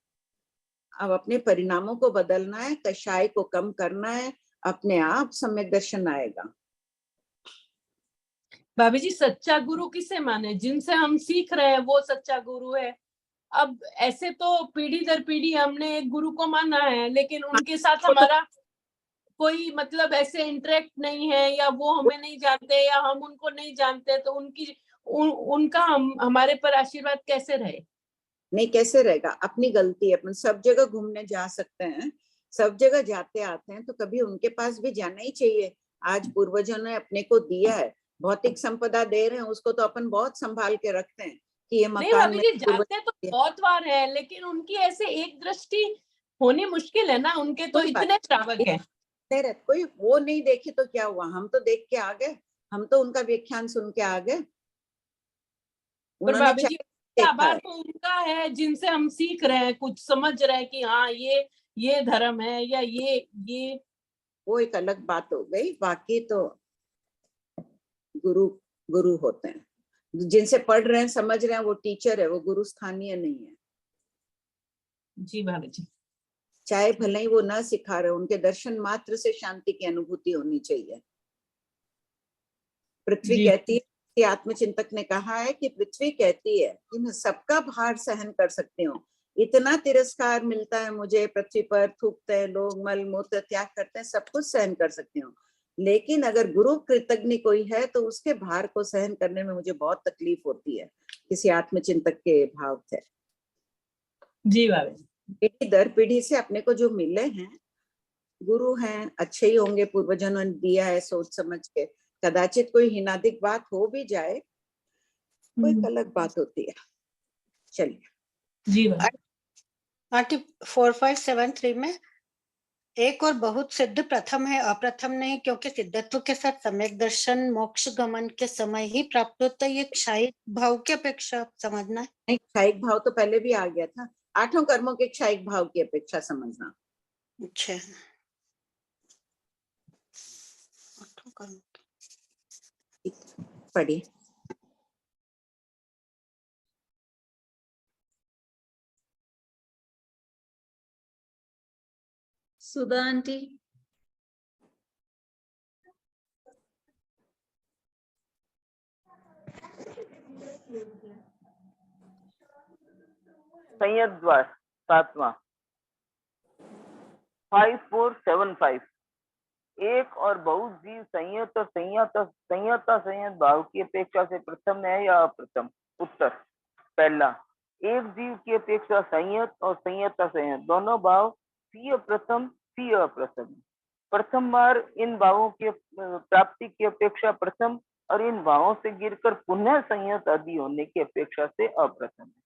अब अपने परिणामों को बदलना है, कषाय को कम करना है, अपने आप सम्यक दर्शन आएगा। भाभी जी सच्चा गुरु किसे माने? जिनसे हम सीख रहे हैं वो सच्चा गुरु है। अब ऐसे तो पीढ़ी दर पीढ़ी हमने एक गुरु को माना है, लेकिन उनके साथ हमारा कोई मतलब ऐसे इंटरेक्ट नहीं है, या वो हमें नहीं जानते या हम उनको नहीं जानते, तो उनका हमारे पर आशीर्वाद कैसे रहे? नहीं कैसे रहेगा, अपनी गलती है, अपन सब जगह घूमने जा सकते हैं, सब जगह जाते आते हैं, तो कभी उनके पास भी जाना ही चाहिए। आज पूर्वजों ने अपने को दिया है, भौतिक संपदा दे रहे हैं, उसको तो अपन बहुत संभाल के रखते हैं कि ये नहीं मकान भाभी में जी, जाते तो बहुत बार है, लेकिन उनकी ऐसे एक दृष्टि होनी मुश्किल है ना, उनके तो कोई बात इतने श्रावक हैं। कोई वो नहीं देखे तो क्या हुआ, हम तो देख के आ गए, हम तो उनका व्याख्यान सुन के आ गए। पर उन्होंने भाभी जी, देखा आभार है। तो उनका है जिनसे हम सीख रहे हैं, कुछ समझ रहे हैं कि हाँ ये धर्म है या ये वो एक अलग बात हो गई। बाकी तो गुरु गुरु होते हैं, जिनसे पढ़ रहे हैं समझ रहे हैं, वो टीचर है, वो गुरु स्थानीय नहीं है। जी भाभी जी, चाहे भले ही वो ना सिखा रहे, उनके दर्शन मात्र से शांति की अनुभूति होनी चाहिए। पृथ्वी जी। कहती है कि आत्मचिंतक ने कहा है कि पृथ्वी कहती है कि मैं सबका भार सहन कर सकती हूँ, इतना तिरस्कार मिलता है मुझे, पृथ्वी पर थूकते हैं लोग, मल मूत्र त्याग करते हैं, सब कुछ सहन कर सकती हूँ, लेकिन अगर गुरु कृतज्ञ कोई है तो उसके भार को सहन करने में मुझे बहुत तकलीफ होती है। किसी आत्मचिंतक के भाव थे। जी भाभी, पीढ़ी दर पीढ़ी से अपने को जो मिले हैं, गुरु हैं, अच्छे ही होंगे, पूर्वजों ने दिया है सोच समझ के। कदाचित कोई हिनादिक बात हो भी जाए, कोई अलग बात होती है। चलिए जी भाभी। आंटी 4573 में एक और बहुत सिद्ध प्रथम है, अप्रथम नहीं, क्योंकि सिद्धत्व के साथ सम्यक दर्शन मोक्ष गमन के समय ही प्राप्त होता है। ये क्षायिक भाव की अपेक्षा समझना है। नहीं, क्षायिक भाव तो पहले भी आ गया था, 8 कर्मों के क्षायिक भाव की अपेक्षा समझना। अच्छा, पढ़िए। सुधा आंटी। संयत द्वार 7वां 5475। एक और बहुत जीव संयत भाव की अपेक्षा से प्रथम है या अप्रथम? उत्तर, पहला। एक जीव की अपेक्षा संयत और संयत दोनों भाव सी प्रथम सी अप्रथम। प्रथम बार इन भावों की प्राप्ति की अपेक्षा प्रथम, और इन भावों से गिरकर पुनः संयत आदि होने की अपेक्षा से अप्रथम है।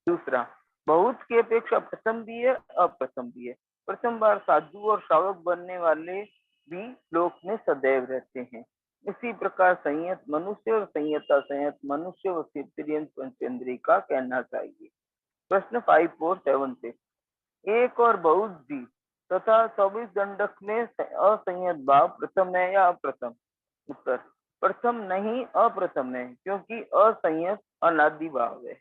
दूसरा, बहुत की अपेक्षा प्रथम भी है अप्रथम भी है। प्रथम बार साधु और श्रावक बनने वाले भी लोक में सदैव रहते हैं। इसी प्रकार संयत मनुष्य और संयत मनुष्य व तिर्यंत पंचेंद्रिय का कहना चाहिए। प्रश्न 5476। एक और बहुत भी तथा 24 दंडक में असंयत भाव प्रथम है या अप्रथम? उत्तर, प्रथम नहीं अप्रथम है, क्योंकि असंयत अनादि भाव है।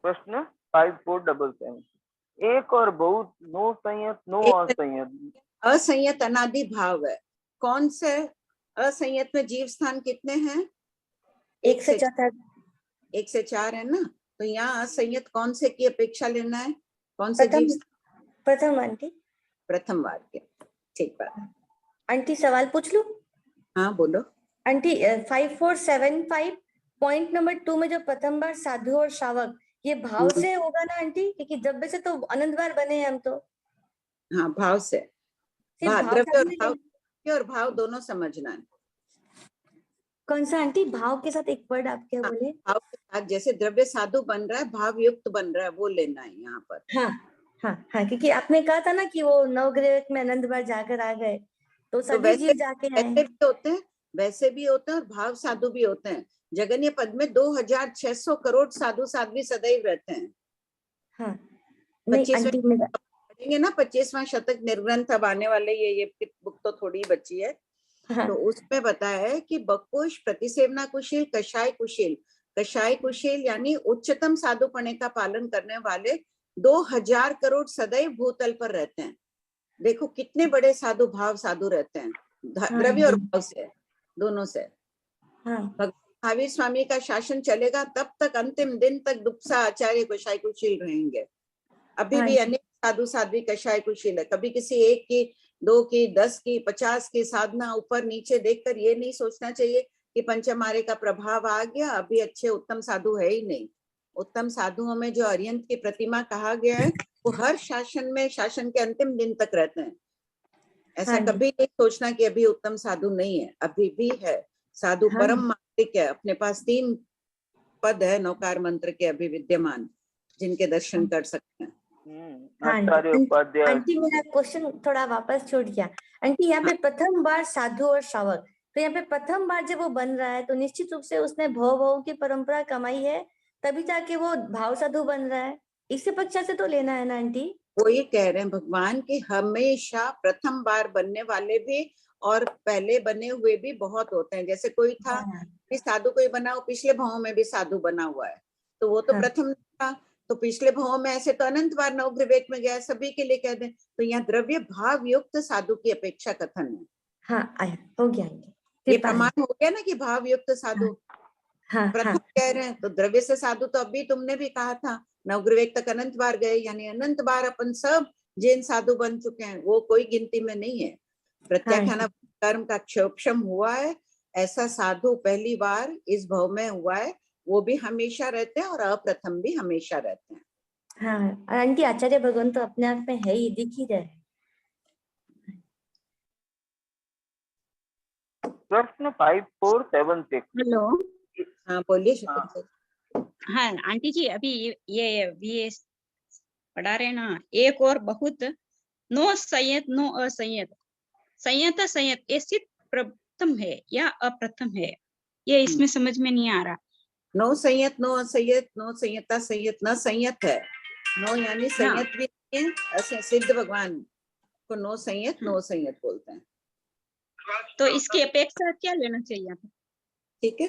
प्रश्न 5477। एक और बहुत नो संयत नो असंयत। असंयत अनादि भाव है। कौन से असंयत में जीव स्थान कितने हैं? 1 से 4। 1 से 4 है ना, तो यहाँ असंयत कौन से की अपेक्षा लेना है? कौन से जीव? प्रथम आंटी। प्रथम वार के। ठीक बात। आंटी सवाल पूछ लूं? हाँ बोलो। आंटी 5475 पॉइंट नंबर 2 में जो प्रथम बार साधु और श्रावक, ये भाव से होगा ना आंटी? क्योंकि जब से तो अनंत बार बने हैं हम तो। हाँ, भाव से। द्रव्य और भाव दोनों समझना है। कौन सा आंटी? भाव के साथ एक वर्ड आप क्या बोले? भाव के साथ, जैसे द्रव्य साधु बन रहा है, भाव युक्त बन रहा है, वो लेना है यहाँ पर। हाँ हाँ हाँ, क्योंकि आपने कहा था ना कि वो नवग्रह में अनंत बार जाकर आ गए, तो सभी जीव जाके आए। वैसे भी होते हैं, वैसे भी होते हैं, और भाव साधु भी होते हैं। जगन्य पद में 2600 करोड़ साधु साध्वी सदैव रहते हैं। हाँ, 25वां शतक निर्ग्रंथ अब आने वाले, ये बुक तो थोड़ी बची है। हाँ। तो उसमें बताया है कि बकुश, प्रतिसेवना कुशील, कषाय कुशील। कषाय कुशील यानी उच्चतम साधुपणे का पालन करने वाले 2000 करोड़ सदैव भूतल पर रहते हैं। देखो कितने बड़े साधु भाव साधु रहते हैं, द्रव्य और भाव से, दोनों से। भगवान महावीर स्वामी का शासन चलेगा तब तक, अंतिम दिन तक दुप्सा आचार्य कषाय कुशील रहेंगे। अभी भी अनेक साधु साध्वी कषाय कुशील है। कभी किसी एक की, 2 की, 10 की, 50 की साधना ऊपर नीचे देखकर ये नहीं सोचना चाहिए कि पंचमारे का प्रभाव आ गया, अभी अच्छे उत्तम साधु है ही नहीं। उत्तम साधुओं में जो अरिहंत की प्रतिमा कहा गया है, वो हर शासन में शासन के अंतिम दिन तक रहते हैं। ऐसा हाँ जी। कभी नहीं सोचना कि अभी उत्तम साधु नहीं है, अभी भी है साधु। हाँ परम जी। मात्रिक है, अपने पास 3 पद है नौकार मंत्र के अभी विद्यमान, जिनके दर्शन कर सकते हैं। हाँ आचार्य आंटी उपाध्याय आंटी मेरा क्वेश्चन थोड़ा वापस छूट गया। आंटी यहाँ पे प्रथम बार साधु और श्रावक, तो यहाँ पे प्रथम बार जब वो बन रहा है तो निश्चित रूप से उसने भव की परंपरा कमाई है, तभी जाके वो भाव साधु बन रहा है। इसी पक्षा से तो लेना है ना आंटी? वो ये कह रहे हैं भगवान की हमेशा प्रथम बार बनने वाले भी और पहले बने हुए भी बहुत होते हैं। जैसे कोई था कि साधु कोई बना, वो पिछले भाव में भी साधु बना हुआ है, तो वो तो प्रथम था। तो पिछले भाव में ऐसे तो अनंत बार नवग्रह में गया, सभी के लिए कह दें तो यहाँ द्रव्य भाव युक्त साधु की अपेक्षा कथन है। हाँ आया, हो गया आंटी। ये प्रमाण हो गया ना कि भाव युक्त साधु प्रथम कह रहे हैं। तो द्रव्य से साधु तो अभी तुमने भी कहा था, नवग्रह तक अनंत बार गए, यानी अनंत बार अपन सब जैन साधु बन चुके हैं, वो कोई गिनती में नहीं है। प्रत्याख्यान कर्म का क्षोभम हुआ है, ऐसा साधु पहली बार इस भव में हुआ है, वो भी हमेशा रहते हैं और अप्रथम भी हमेशा रहते हैं। हाँ आंटी, आचार्य भगवान तो अपने आप में है ही, दिख ही रहे। प्रश्न 5476। हेलो, हाँ बोलिए। हाँ आंटी जी, अभी ये पढ़ा रहे ना, एक और बहुत, नो संयत नो असंयत, संयत संयत, ये सिद्ध प्रथम है या अप्रथम है? ये इसमें समझ में नहीं आ रहा। नो संयत नो असंयत, नो संयता संयत, न संयत है। नो यानी संयत भी नहीं है, ऐसे सिद्ध भगवान को नो संयत नो संयत बोलते हैं। तो इसकी अपेक्षा क्या लेना चाहिए? ठीक है,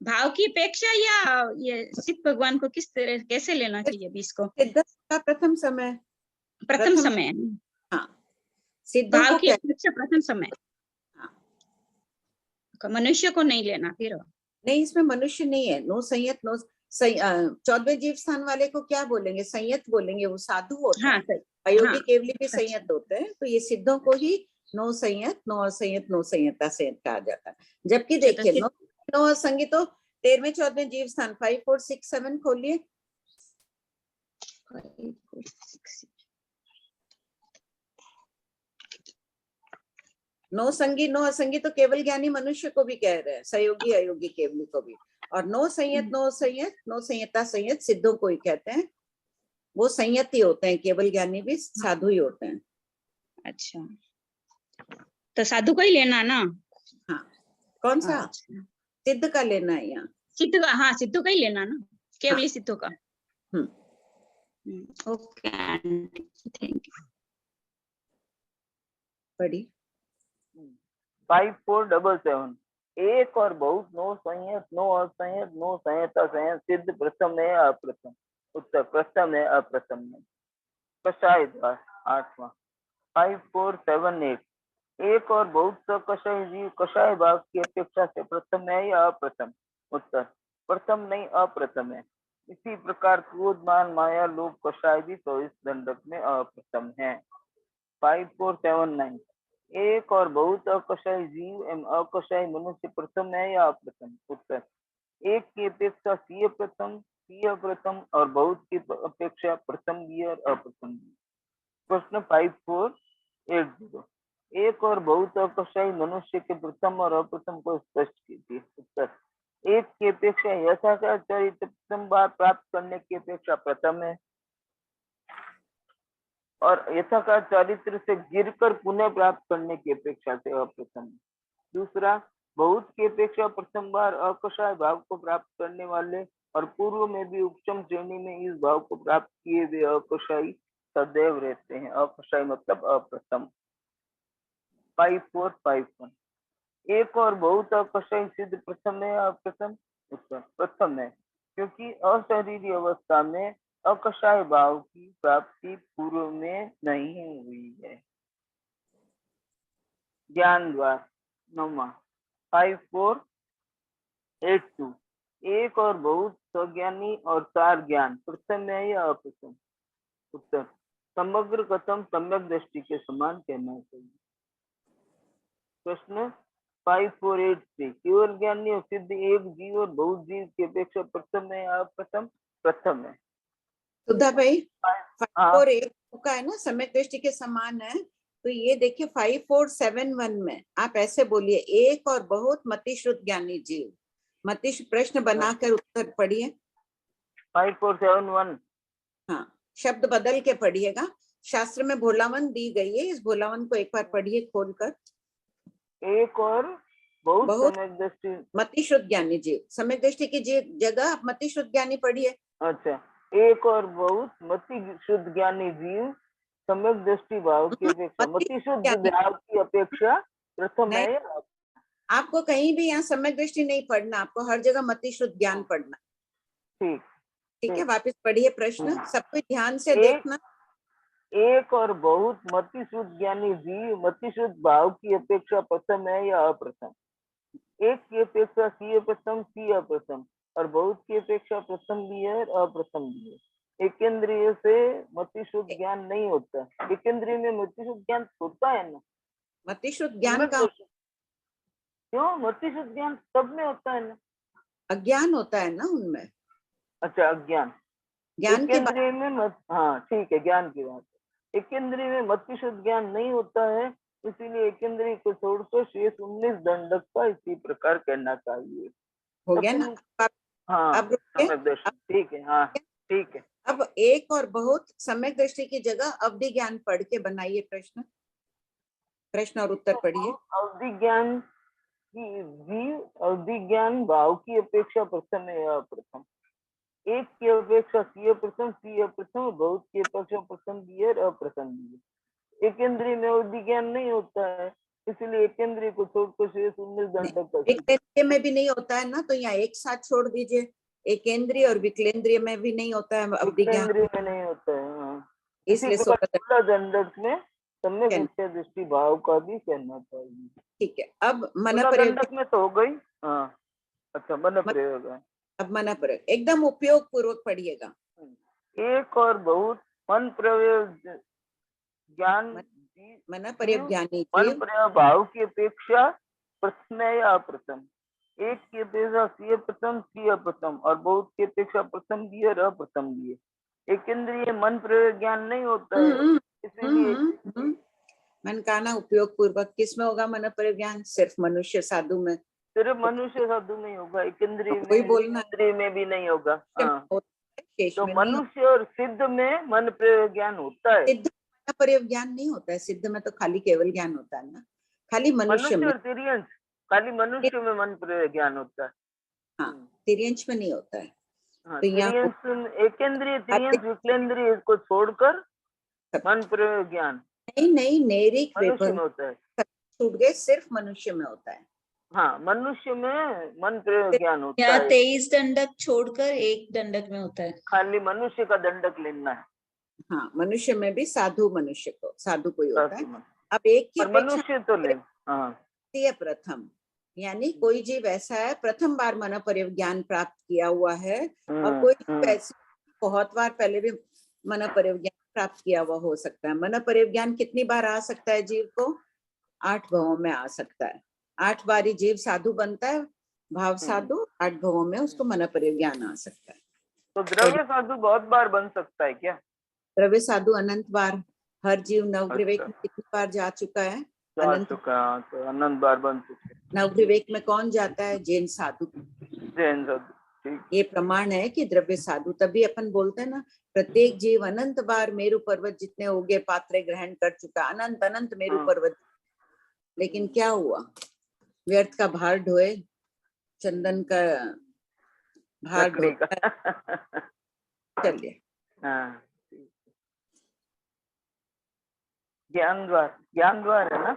भाव की अपेक्षा या ये सिद्ध भगवान को किस तरह कैसे लेना चाहिए अभी इसको? सिद्ध का प्रथम समय, प्रथम समय। हाँ, सिद्धों भाव को की अपेक्षा प्रथम समय। मनुष्य को नहीं लेना फिर? नहीं, इसमें मनुष्य नहीं है। नो संयत नो 14वें जीव स्थान वाले को क्या बोलेंगे? संयत बोलेंगे, वो साधु होते हैं। अयोगी केवली भी संयत होते हैं, तो ये सिद्धों को ही नो संयत नो असंयत नो संयता संयत कहा जाता है। जबकि देखिए नो असंगित तो 13वें 14वें जीव स्थान 5 4 6 7 खोलिए। नो संगी नो असंगी तो केवल ज्ञानी मनुष्य को भी कह रहे हैं, सहयोगी अयोगी केवली को भी। और नो संयत नो संयत नो संयता संयत सिद्धों को ही कहते हैं, वो संयत ही होते हैं, केवल ज्ञानी भी साधु ही होते हैं। अच्छा, तो साधु को ही लेना ना? हाँ, कौन सा? सिद्ध का लेना है यहाँ। सिद्ध का, हाँ सिद्धों का ही लेना ना, केवली सिद्धों का। Okay, thank you. पढ़ी 5477। एक और बहुत, नो संयत नो असंयत नो संयता संयत, सिद्ध प्रथम है अप्रथम? उत्तर प्रथम है अप्रथम है। कषाय द्वार 8वां 5478। एक और बहुत सा कषाय जीव कषाय भाग की अपेक्षा से प्रथम है या अप्रथम? उत्तर प्रथम नहीं अप्रथम है। इसी प्रकार क्रोध मान माया लोभ कषाय भी तो इस दंडक में अप्रथम है। 5479। एक और बहुत अकषाय जीव एवं अकषाय मनुष्य प्रथम है या अप्रथम? उत्तर एक की अपेक्षा सीय प्रथम, सीय प्रथम और बहुत की अपेक्षा प्रथम भी और अप्रथम भी। प्रश्न 5480। एक और बहुत अकषाय मनुष्य के प्रथम और अप्रथम को स्पष्ट कीजिए। उत्तर एक की अपेक्षा यथाकार चरित्र प्रथम बार प्राप्त करने की अपेक्षा प्रथम है और यथाकार चरित्र से गिरकर पुनः प्राप्त करने की अपेक्षा से अप्रथम है। दूसरा, बहुत की अपेक्षा प्रथम बार अकषाय भाव को प्राप्त करने वाले और पूर्व में भी उपशम श्रेणी में इस भाव को प्राप्त किए हुए अकषाई सदैव रहते हैं। अकषाई मतलब अप्रथम। 5451। एक और बहुत अकषाय सिद्ध प्रथम है अप्रथम? उत्तर प्रथम है, क्योंकि अशरीरी अवस्था में अकषाय भाव की प्राप्ति पूर्व में नहीं हुई है। ज्ञान द्वार 9वां 5482। एक और बहुत सज्ञानी और सार ज्ञान प्रथम है या अप्रथम? उत्तर समग्र कथम सम्यक दृष्टि के समान कहना चाहिए। प्रश्न 5483। केवल ज्ञानी और सिद्ध एक जीव और बहुत जीव की अपेक्षा प्रथम है या अप्रथम? प्रथम है। सुधा भाई हाँ 548 का है ना, सम्यक दृष्टि के समान है। तो ये देखिए 5471 में आप ऐसे बोलिए, एक और बहुत मतिश्रुत ज्ञानी जीव। प्रश्न बनाकर उत्तर पढ़िए। 5471 हाँ, शब्द बदल के पढ़िएगा। शास्त्र में भोलावन दी गई है, इस भोलावन को एक बार पढ़िए खोलकर। एक और बहुत सम्यक दृष्टि मतिश्रुत ज्ञानी जीव, सम्यक दृष्टि की जगह आप मतिश्रुत ज्ञानी पढ़िए। अच्छा, एक और बहुत मति शुद्ध ज्ञानी जीव सम्यक दृष्टि भाव की अपेक्षा, मति शुद्ध भाव की अपेक्षा प्रथम है। आपको कहीं भी यहाँ सम्यक दृष्टि नहीं पढ़ना, आपको हर जगह मति शुद्ध ज्ञान पढ़ना। ठीक ठीक है, वापस पढ़िए प्रश्न, सब कुछ ध्यान से देखना। एक और बहुत मति शुद्ध ज्ञानी जीव मति शुद्ध भाव की अपेक्षा प्रथम है या अप्रथम? एक की अपेक्षा सी प्रथम, सी अप्रथम, और बहुत की अपेक्षा प्रथम भी है और अप्रथम भी है। एक इंद्रिय से मति शुद्ध ज्ञान नहीं होता, एक इंद्रिय में मति शुद्ध ज्ञान होता है ना। मति शुद्ध ज्ञान का क्यों? मति शुद्ध ज्ञान सब में होता है ना, अज्ञान होता है ना उनमें। अच्छा, अज्ञान ज्ञान एक इंद्रिय में हाँ ठीक है, ज्ञान की बात है। एक इंद्रिय में मति शुद्ध ज्ञान नहीं होता है, इसीलिए एक इंद्रिय को छोड़कर शेष 19 दंडक का इसी प्रकार कहना चाहिए। हो गया ना? हाँ अब ठीक है, हाँ ठीक है। अब एक और बहुत सम्यक दृष्टि की जगह अवधि ज्ञान पढ़ के बनाइए प्रश्न और उत्तर पढ़िए। अवधि ज्ञान की जीव अवधि ज्ञान भाव की अपेक्षा प्रथम है या अप्रथम? एक की अपेक्षा सी प्रथम, सी अप्रथम, बहुत की अपेक्षा प्रथम भी है, अप्रथम भी है। एक इंद्रिय में अवधि ज्ञान नहीं होता है, इसलिए एक इंद्रिय को छोड़कर शेष 19 दंडक एक इंद्रिय में भी नहीं होता है ना, तो यहाँ एक साथ छोड़ दीजिए। एक इंद्रिय और विकलेंद्रिय में भी नहीं होता है अवधि ज्ञान, इंद्रिय में नहीं होता है। हाँ। इसलिए 16 दंडक में सम्यक मिथ्या दृष्टि भाव का भी कहना चाहिए। ठीक है, अब मन दंडक में तो हो गई। हाँ अच्छा, मन प्रयोग है। अब मन प्रयोग एकदम उपयोग पूर्वक पढ़िएगा। एक और बहुत मन प्रयोग ज्ञान मन प्रयोग ज्ञानी मन प्रयोग भाव की अपेक्षा प्रथम या अप्रथम? एक की अपेक्षा सी प्रथम, सी अप्रथम, और बहुत की अपेक्षा प्रथम भी है और अप्रथम भी है। एक इंद्रिय मन प्रयोग ज्ञान नहीं होता है, इसलिए मन का ना उपयोग पूर्वक किसमें होगा मन प्रयोग ज्ञान? सिर्फ मनुष्य साधु में। सिर्फ मनुष्य साधु में होगा, एक इंद्रिय में, इंद्रिय में भी नहीं होगा। हाँ। तो मनुष्य और सिद्ध में मन प्रयोग ज्ञान होता है। सिद्ध मन प्रयोग ज्ञान नहीं होता है, सिद्ध में तो खाली केवल ज्ञान होता है ना, खाली मनुष्य में। और तिर्यंश, खाली मनुष्य में मन प्रयोग ज्ञान होता है। हाँ, तिर्यंश में नहीं होता है। हाँ, एक इंद्रिय तिर्यंश विकलेंद्रिय को छोड़कर मन प्रयोग ज्ञान नहीं नैरिक मनुष्य में होता है। छूट गए, सिर्फ मनुष्य में होता है। हाँ, मनुष्य में मन प्रयोग ज्ञान होता है। 23 दंडक छोड़कर एक दंडक में होता है। खाली मनुष्य का दंडक लेना है। हाँ, मनुष्य में भी साधु को ही होता है। अब एक की मनुष्य तो ले। हाँ, प्रथम यानी कोई जीव ऐसा है प्रथम बार मन प्रयोग ज्ञान प्राप्त किया हुआ है, और कोई जीव ऐसे बहुत बार पहले भी मन प्रयोग ज्ञान प्राप्त किया हुआ हो सकता है। मन प्रयोग ज्ञान कितनी बार आ सकता है जीव को? 8 भवों में आ सकता है। 8 बारी जीव साधु बनता है, भाव साधु। 8 भवों में उसको मन प्रयोग ज्ञान आ सकता है। तो द्रव्य साधु बहुत बार बन सकता है क्या? द्रव्य साधु अनंत बार। हर जीव नवग्रविवेक में कितनी बार जा चुका है? अनंत बार बन चुके। नवग्रविवेक में कौन जाता है? जैन साधु। ये प्रमाण है कि द्रव्य साधु। तभी अपन बोलते हैं ना, प्रत्येक जीव अनंत बार मेरु पर्वत जितने होगे पात्रे ग्रहण कर चुका, अनंत अनंत मेरु पर्वत। लेकिन क्या हुआ? व्यर्थ का भार ढोए, चंदन का भार ढोता। चलिए, ज्ञान द्वार है ना?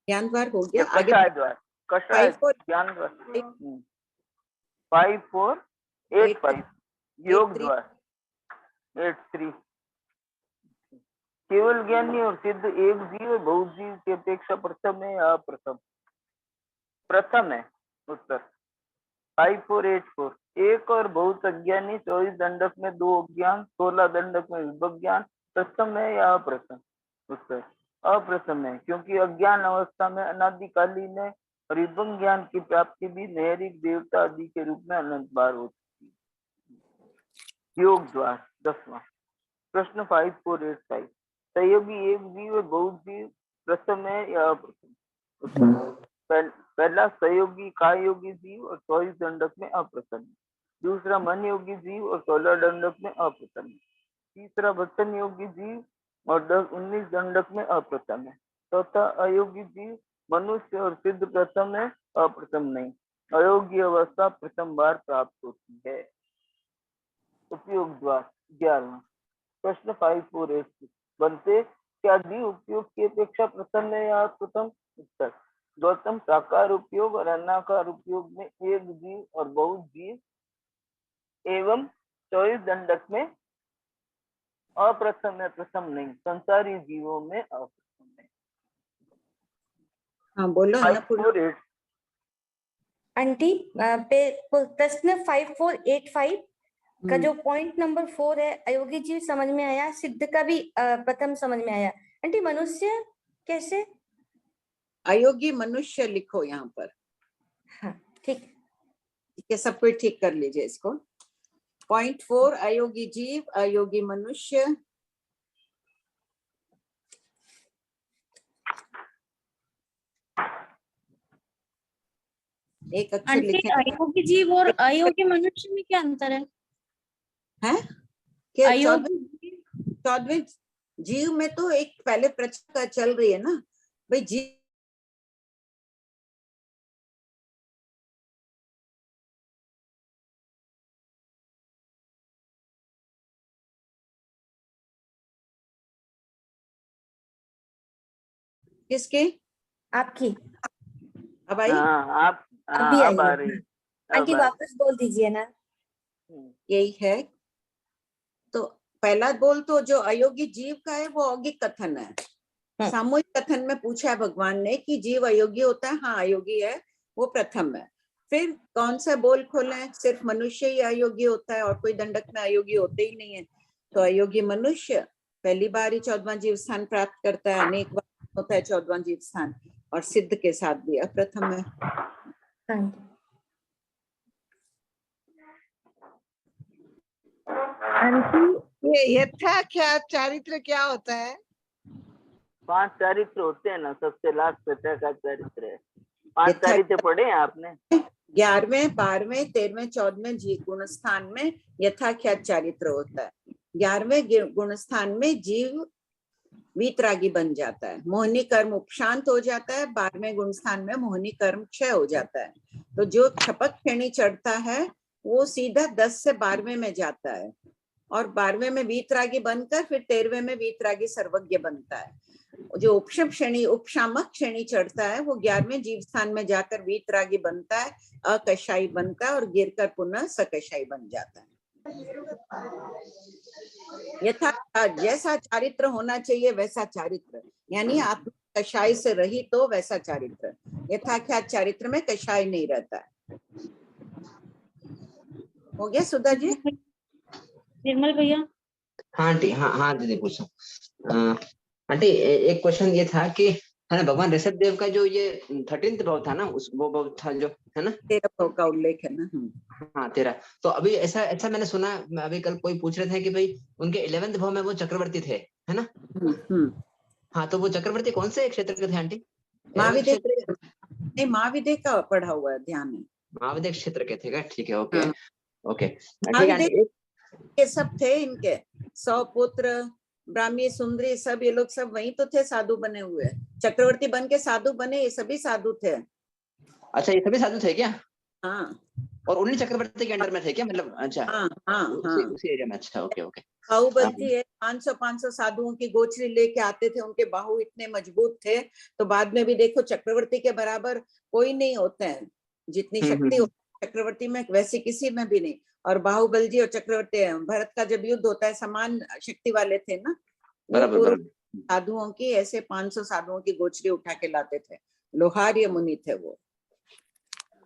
ज्ञान द्वार हो गया। आगे ज्ञान द्वार 5485 योग द्वार 83। केवल ज्ञानी और सिद्ध एक जीव बहुत जीव की अपेक्षा प्रथम है या अप्रथम? प्रथम है उत्तर। 5484 एक और बहुत अज्ञानी 24 दंडक में 2 अज्ञान, 16 दंडक में विभक्त ज्ञान प्रथम है या अप्रथम? उत्तर अप्रथम है, क्योंकि अज्ञान अवस्था में अनादिकालीन है और विभक्त ज्ञान की प्राप्ति भी नैरिक देवता आदि के रूप में अनंत बार होती है। योग द्वार 10वां प्रश्न 5485 सहयोगी एक जीव है बहुत जीव प्रथम है या अप्रथम? उत्तर पहला सहयोगी काय योगी जीव और 24 दंडक में अप्रथम है। दूसरा मन योगी जीव और 16 दंडक में अप्रथम है। तीसरा वचन योगी जीव और 19 दंडक में अप्रथम है। चौथा अयोगी जीव मनुष्य और सिद्ध प्रथम है, अप्रथम नहीं। अयोग्य अवस्था प्रथम बार प्राप्त होती है। उपयोग द्वार 11वां प्रश्न 5486 बनते क्या जीव उपयोग की अपेक्षा प्रथम है या प्रथम? उत्तर गौतम साकार उपयोग और अनाकार उपयोग में एक जीव और बहुत जीव एवं 24 दंडक में अप्रथम है, प्रथम नहीं। संसारी जीवों में अप्रथम है। हाँ बोलो अन्नपूर्णा। आंटी प्रश्न 5485 का जो पॉइंट नंबर 4 है अयोगी जीव समझ में आया, सिद्ध का भी प्रथम समझ में आया। आंटी मनुष्य कैसे? अयोगी मनुष्य लिखो यहाँ पर। हाँ ठीक है, सब कोई ठीक कर लीजिए इसको। पॉइंट 4 अयोगी जीव अयोगी मनुष्य। एक अक्षर लिखें। अयोगी जीव और अयोगी मनुष्य में क्या अंतर है? हैं? क्या 14वें जीव में तो एक पहले प्रचक्र चल रही है ना भाई। जीव किसके? आपकी। अब आई? आप अभी अब आ रही। आंटी वापस बोल दीजिए ना। यही है। तो पहला बोल तो जो अयोगी जीव का है वो औगिक कथन है। सामूहिक कथन में पूछा है भगवान ने कि जीव अयोगी होता है। हाँ अयोगी है, वो प्रथम है। फिर कौन सा बोल खोले? सिर्फ मनुष्य ही अयोगी होता है और कोई दंडक में अयोगी होते ही नहीं है। तो अयोगी मनुष्य पहली बार ही 14वां जीव स्थान प्राप्त करता है, अनेक बार होता है 14वां जीव स्थान, और सिद्ध के साथ भी अप्रथम है। ये यथाख्यात चारित्र क्या होता है? 5 चारित्र होते हैं ना, सबसे लास्ट का चारित्र है। 5 चारित्र पढ़े हैं आपने? 11वें 12वें 13वें 14वें जीव गुण स्थान में यथाख्यात चारित्र होता है। 11वें गुण स्थान में जीव वीतरागी बन जाता है, मोहिनी कर्म उपशांत हो जाता है। 12वें गुण स्थान में मोहिनी कर्म क्षय हो जाता है। तो जो क्षपक श्रेणी चढ़ता है वो सीधा 10 से 12वें में जाता है, और 12वें में वीतरागी बनकर फिर 13वें में वीतरागी सर्वज्ञ बनता है। जो उपशम श्रेणी उपशामक श्रेणी चढ़ता है वो 11वें जीव स्थान में जाकर वीतरागी बनता है, अकशाई बनता है, और गिरकर पुनः सकशाई बन जाता है। यथा जैसा चारित्र होना चाहिए वैसा चारित्र, यानी आप कषाय से रहित तो वैसा चारित्र। यथाख्यात चारित्र में कषाय नहीं रहता है। हो गया सुधा जी? निर्मल भैया। हाँ आंटी, हाँ दीदी पूछो। आंटी एक क्वेश्चन ये था कि है ना, भगवान ऋषभ देव का जो ये 13th भाव था ना, उस वो भाव था जो है ना, 13 भाव का उल्लेख है ना। हाँ 13। तो अभी ऐसा मैंने सुना, अभी कल कोई पूछ रहे थे कि भाई उनके 11th भाव में वो चक्रवर्ती थे, है ना? हाँ, तो वो चक्रवर्ती कौन से क्षेत्र के थे आंटी? महाविद्य का पढ़ा हुआ है, ध्यान है। महाविद्य क्षेत्र के थे क्या? ठीक है, ओके ओके। ये सब थे इनके 100 पुत्र, ब्राह्मी सुंदरी, सब ये लोग सब वहीं तो थे, साधु बने हुए। चक्रवर्ती बन के साधु बने, ये सभी साधु थे। अच्छा, ये सभी साधु थे क्या? हाँ। और उन्हीं चक्रवर्ती के अंडर में थे क्या? मतलब अच्छा, हाँ, उसी एरिया में। अच्छा, ओके ओके। बाहुबली है, 500 साधुओं की गोचरी लेके आते थे, उनके बाहु इतने मजबूत थे। तो बाद में भी देखो चक्रवर्ती के बराबर कोई नहीं होते हैं, जितनी शक्ति चक्रवर्ती में वैसी किसी में भी नहीं। और बाहुबल जी और चक्रवर्ती, भरत का जब युद्ध होता है, समान शक्ति वाले थे ना। बराबर। साधुओं की ऐसे 500 साधुओं की गोचरी उठा के लाते थे। लोहार्य मुनि थे वो।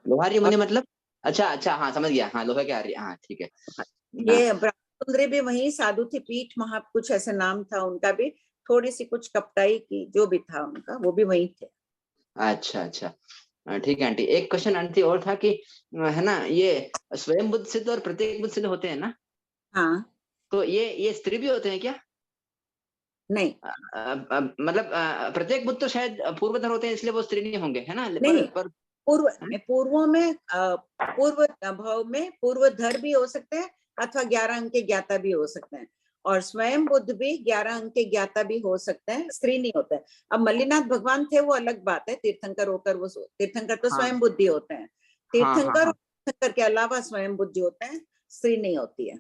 लोहार्य मुनि मतलब? अच्छा, हाँ समझ गया। हाँ, लोहा के आर्य, हाँ ठीक है। ये ब्रह्मसुंदरी भी वही साधु थी, पीठ महा कुछ ऐसे नाम था उनका भी, थोड़ी सी कुछ कपटाई की जो भी था उनका, वो भी वही थे। अच्छा, ठीक है आंटी। एक क्वेश्चन आंटी और था कि है ना, ये स्वयं बुद्ध सिद्ध और प्रत्येक बुद्ध सिद्ध होते हैं ना? हाँ। तो ये स्त्री भी होते हैं क्या? नहीं। मतलब प्रत्येक बुद्ध तो शायद पूर्वधर होते हैं, इसलिए वो स्त्री नहीं होंगे, है ना? नहीं, पूर्वों में पूर्व भाव में पूर्वधर भी हो सकते हैं अथवा 11 अंक के ज्ञाता भी हो सकते हैं, और स्वयं बुद्ध भी 11 अंक के ज्ञाता भी हो सकते हैं, स्त्री नहीं होते हैं। अब मल्लीनाथ भगवान थे वो अलग बात है, तीर्थंकर होकर वो तीर्थंकर तो स्वयं बुद्धि होते हैं, तीर्थंकर और तीर्थंकर के अलावा स्वयं बुद्धि होते हैं, स्त्री नहीं होती है।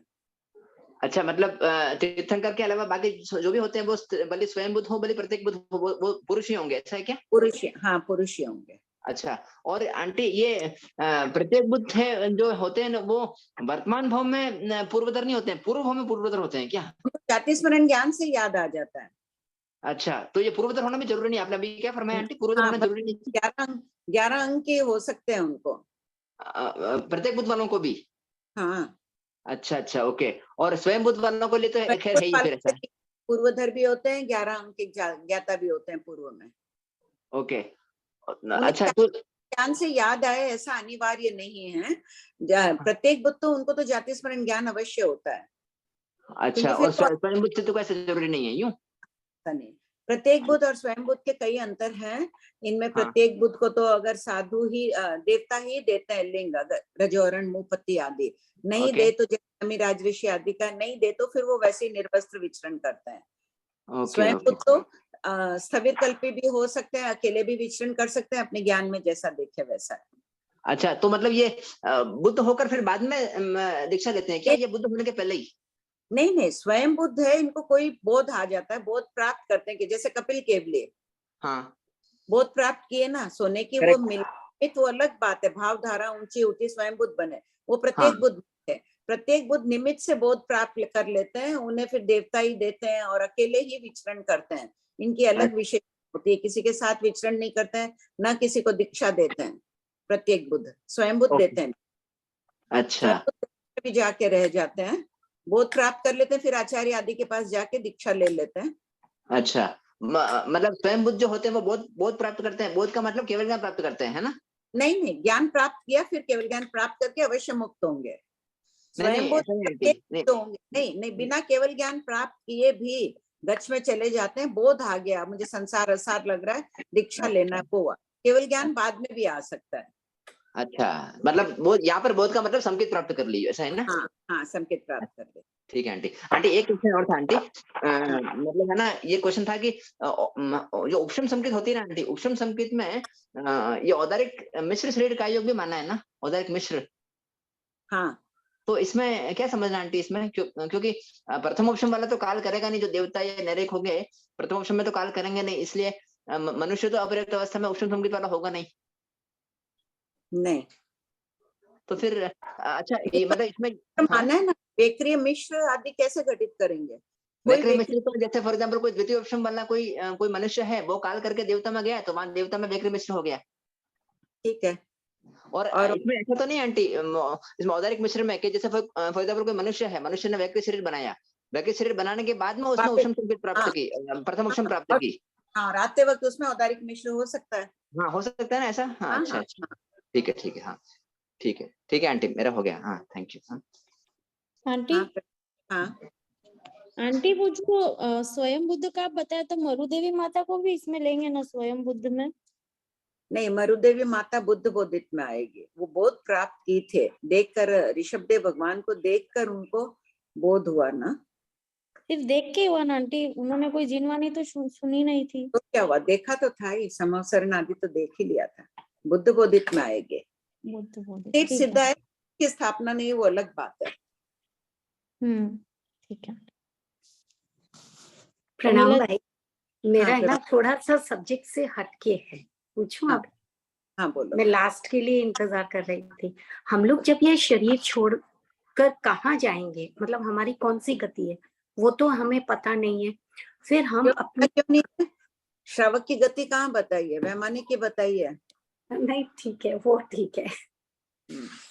अच्छा, मतलब तीर्थंकर के अलावा बाकी जो भी होते हैं वो भले स्वयं बुद्ध हो भले प्रत्येक बुद्ध हो, वो पुरुष ही होंगे, ऐसा है क्या? पुरुष, हाँ पुरुष ही होंगे। अच्छा, और आंटी ये प्रत्येक बुद्ध है जो होते हैं वो वर्तमान भाव में पूर्वधर नहीं होते हैं, पूर्व भाव में पूर्वधर होते हैं क्या? जाति स्मरण ज्ञान से याद आ जाता है। अच्छा, तो ये पूर्वधर होना भी जरूरी नहीं, आपने अभी क्या फरमाया आंटी? पूर्वधर होना जरूरी नहीं? 11 अंक के हो सकते हैं उनको, प्रत्येक बुद्ध वालों को भी? हाँ। अच्छा अच्छा, ओके। और स्वयं बुद्ध वालों को लिए तो खैर है ही फिर ऐसा। पूर्वधर भी होते हैं, 11 अंक के ज्ञाता भी होते हैं पूर्व में। ओके, अच्छा। तो ज्ञान से याद आए ऐसा अनिवार्य नहीं है, प्रत्येक बुद्ध तो उनको तो जाति स्मरण ज्ञान अवश्य होता है। अच्छा, और स्वयं बुद्ध से तो कैसे जरूरी नहीं है? यूं नहीं, प्रत्येक बुद्ध और स्वयं बुद्ध के कई अंतर हैं। इनमें प्रत्येक बुद्ध को तो अगर साधु ही देवता ही देते हैं लिंग, अगर रजोरण मुपत्ति आदि नहीं दे तो जैसे राजऋषि आदि का नहीं दे तो फिर वो वैसे ही निर्वस्त्र विचरण करते हैं। स्वयं बुद्ध तो स्थविर कल्पी भी हो सकते हैं, अकेले भी विचरण कर सकते हैं, अपने ज्ञान में जैसा देखे वैसा। अच्छा, तो मतलब ये बुद्ध होकर फिर बाद में दीक्षा लेते हैं क्या, ये बुद्ध होने के पहले ही? नहीं नहीं, स्वयं बुद्ध है, इनको कोई बोध आ जाता है, बोध प्राप्त करते हैं कि जैसे कपिल केवले बोध प्राप्त किए ना, सोने की वो मिल तो अलग बात है, भावधारा ऊंची उठी स्वयं बुद्ध बने, वो प्रत्येक बुद्ध है। प्रत्येक बुद्ध निमित्त से बोध प्राप्त कर लेते हैं, उन्हें फिर देवता ही देते हैं और अकेले ही विचरण करते हैं। इनकी अलग विशेष होती है, किसी के साथ विचरण नहीं करते हैं, न किसी को दीक्षा देते हैं। प्रत्येक बुद्ध स्वयं बुद्ध देते हैं। अच्छा, भी जाके रह जाते हैं, बोध प्राप्त कर लेते हैं, फिर आचार्य आदि के पास जाके दीक्षा ले लेते हैं। अच्छा, मतलब स्वयं बुद्ध जो होते हैं वो बोध प्राप्त करते हैं, बोध का मतलब केवल ज्ञान प्राप्त करते हैं, है ना? नहीं नहीं, ज्ञान प्राप्त किया फिर केवल ज्ञान प्राप्त करके अवश्य मुक्त होंगे। स्वयं बुद्ध होंगे नहीं, बिना केवल ज्ञान प्राप्त किए भी गच्छ में चले जाते हैं, बोध आ गया, मुझे संसार असार लग रहा है, दीक्षा लेना हुआ, केवल ज्ञान बाद में भी आ सकता है। अच्छा, मतलब वो यहाँ पर बोध का मतलब संकेत प्राप्त कर ली, ऐसा है ना? हाँ, संकेत प्राप्त कर ले। ठीक है आंटी। आंटी एक क्वेश्चन और था आंटी, मतलब है ना, ये क्वेश्चन था कि जो उपशम संकेत होती है ना आंटी, उपशम संकेत में ये औदारिक मिश्र शरीर का योग भी माना है ना, औदारिक मिश्र? हाँ। तो इसमें क्या समझना आंटी इसमें? क्योंकि प्रथम ऑप्शन वाला तो काल करेगा नहीं, जो देवता या नरेक हो गए, प्रथम ऑप्शन में तो काल करेंगे नहीं, इसलिए मनुष्य तो अपर्याप्त अवस्था में उपशम संकेत वाला होगा नहीं। नहीं तो फिर अच्छा, ये मतलब इसमें माना है ना, बेक्रिय मिश्र आदि कैसे घटित करेंगे? बेक्रिय मिश्र तो जैसे फॉर एग्जांपल कोई द्वितीय ऑप्शन वाला कोई मनुष्य है, वो काल करके देवता में गया तो वहां देवता में बेक्रिय मिश्र हो गया। ठीक है। और इसमें ऐसा तो नहीं आंटी, इसमें औदारिक मिश्र में कि जैसे फॉर एग्जांपल कोई मनुष्य है, मनुष्य ने वैक्रिय शरीर बनाया, वैक्रिय शरीर बनाने के बाद में उसने उपशम संकेत प्राप्त की, प्रथम उपशम प्राप्त की। हाँ, राते वक्त उसमें औदारिक मिश्र हो सकता है। हाँ, हो सकता है ना ऐसा? हाँ, अच्छा अच्छा, ठीक है, हाँ ठीक है आंटी, मेरा हो गया। हाँ, थैंक यू। आंटी आंटी वो जो स्वयं बुद्ध का आप बताया, तो मरुदेवी माता को भी इसमें लेंगे ना स्वयं बुद्ध में? नहीं, मरुदेवी माता बुद्ध बोधित में आएगी, वो बोध प्राप्त की थे, देखकर ऋषभदेव भगवान को देखकर उनको बोध हुआ ना। सिर्फ देख के हुआ ना आंटी, उन्होंने कोई जिनवानी तो सुनी नहीं थी। तो क्या हुआ, देखा तो था ही, समवसरण आदि तो देख ही लिया था। बुद्ध बोधित में आएंगे, बुद्ध बोधित सिद्ध है की स्थापना नहीं, वो अलग बात है। ठीक है। प्रणाम भाई, मेरा है ना थोड़ा सा सब्जेक्ट से हटके है, पूछूं आप? हाँ बोलो। मैं लास्ट के लिए इंतजार कर रही थी। हम लोग जब ये शरीर छोड़कर कहाँ जाएंगे, मतलब हमारी कौन सी गति है, वो तो हमें पता नहीं है। फिर हम अपनी श्रावक की गति कहाँ बताइए, वैमानिक की बताइए। नहीं ठीक है, वो ठीक है।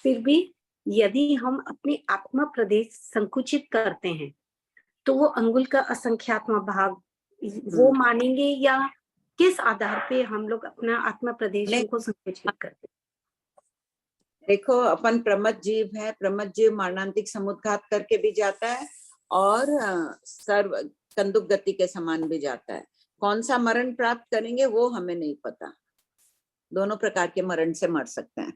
फिर भी यदि हम अपनी आत्मा प्रदेश संकुचित करते हैं तो वो अंगुल का असंख्यात्म भाग वो मानेंगे, या किस आधार पे हम लोग अपना आत्मा प्रदेश को संकुचित करते हैं? देखो अपन प्रमथ जीव है, प्रमथ जीव मारणांतिक समुद्घात करके भी जाता है और सर्व कंदुक गति के समान भी जाता है। कौन सा मरण प्राप्त करेंगे वो हमें नहीं पता, दोनों प्रकार के मरण से मर सकते हैं।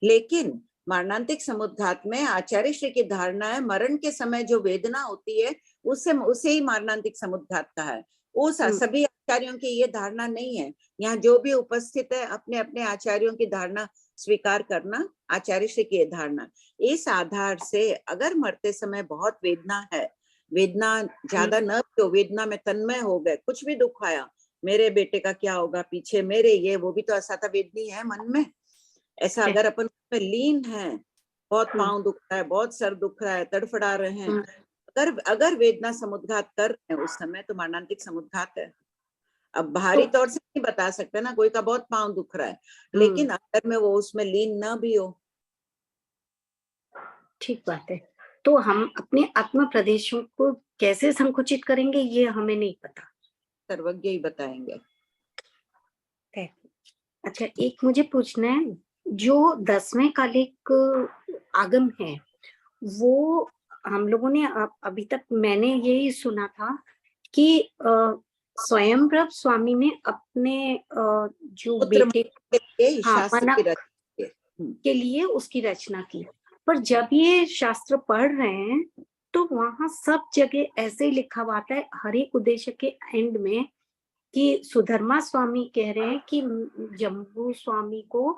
लेकिन मारणांतिक समुद्घात में आचार्य श्री की धारणा है मरण के समय जो वेदना होती है उसे ही मारणांतिक समुद्घात कहा है। उस सभी आचार्यों की ये धारणा नहीं है। यहाँ जो भी उपस्थित है अपने अपने आचार्यों की धारणा स्वीकार करना, आचार्य श्री की धारणा। इस आधार से अगर मरते समय बहुत वेदना है, वेदना ज्यादा न तो वेदना में तन्मय हो गए, कुछ भी दुख आया, मेरे बेटे का क्या होगा, पीछे मेरे ये वो भी तो असाता वेदनी है मन में। ऐसा अगर अपन में लीन है, बहुत पांव दुख रहा है, बहुत सर दुख रहा है, तड़फड़ा रहे हैं, अगर वेदना समुद्घात कर रहे हैं उस समय तो मारणांतिक समुद्घात है। अब बाहरी तौर से नहीं बता सकते ना, कोई का बहुत पांव दुख रहा है, लेकिन अंदर में वो उसमें लीन न भी हो। ठीक बात है। तो हम अपने आत्म प्रदेशों को कैसे संकुचित करेंगे ये हमें नहीं पता, सर्वज्ञ ही बताएंगे। अच्छा, एक मुझे पूछना है, जो 10वें कालिक आगम है वो हम लोगों ने अभी तक मैंने यही सुना था कि स्वयंप्रभ स्वामी ने अपने जो बेटे के लिए उसकी रचना की, पर जब ये शास्त्र पढ़ रहे हैं तो वहां सब जगह ऐसे ही लिखा हुआ आता है हर एक उद्देश्य के एंड में कि सुधर्मा स्वामी कह रहे हैं कि जम्बू स्वामी को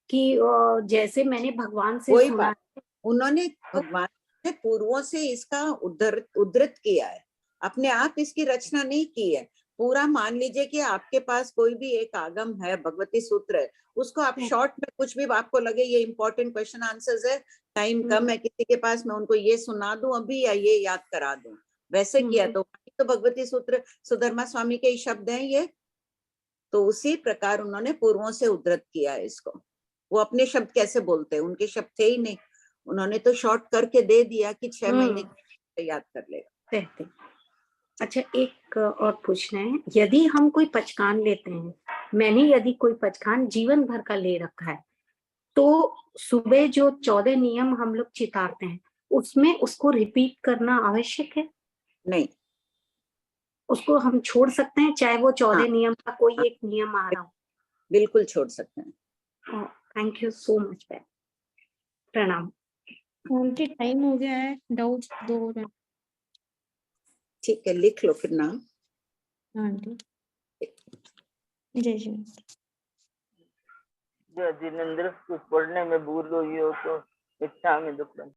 कि जैसे मैंने भगवान से सुना, उन्होंने भगवान ने पूर्वों से इसका उद्धृत किया है, अपने आप इसकी रचना नहीं की है। पूरा मान लीजिए कि आपके पास कोई भी एक आगम है, भगवती सूत्र है, उसको आप शॉर्ट में कुछ भी आपको लगे ये इंपॉर्टेंट क्वेश्चन आंसर्स है, टाइम कम है किसी के पास, मैं उनको ये सुना दूं अभी या ये याद करा दूं, वैसे किया। तो भगवती सूत्र सुधर्मा स्वामी के ही शब्द हैं ये, तो उसी प्रकार उन्होंने पूर्वों से उद्धृत किया है इसको। वो अपने शब्द कैसे बोलते हैं, उनके शब्द थे ही नहीं, उन्होंने तो शॉर्ट करके दे दिया कि 6 महीने याद कर लेगा। अच्छा, एक और पूछना है, यदि हम कोई पचकान लेते हैं, मैंने यदि कोई पचकान जीवन भर का ले रखा है, तो सुबह जो 14 नियम हम लोग चितारते हैं उसमें उसको रिपीट करना आवश्यक है? नहीं, उसको हम छोड़ सकते हैं चाहे वो 14 नियम का कोई एक नियम आ रहा हो? बिल्कुल छोड़ सकते हैं। Thank you so much. प्रणाम। टाइम हो गया है, डाउट 2 ठीक है, लिख लो फिर नाम। जय श्री जिनेंद्र, कुछ पढ़ने में भूल हुई हो तो इच्छा में दुख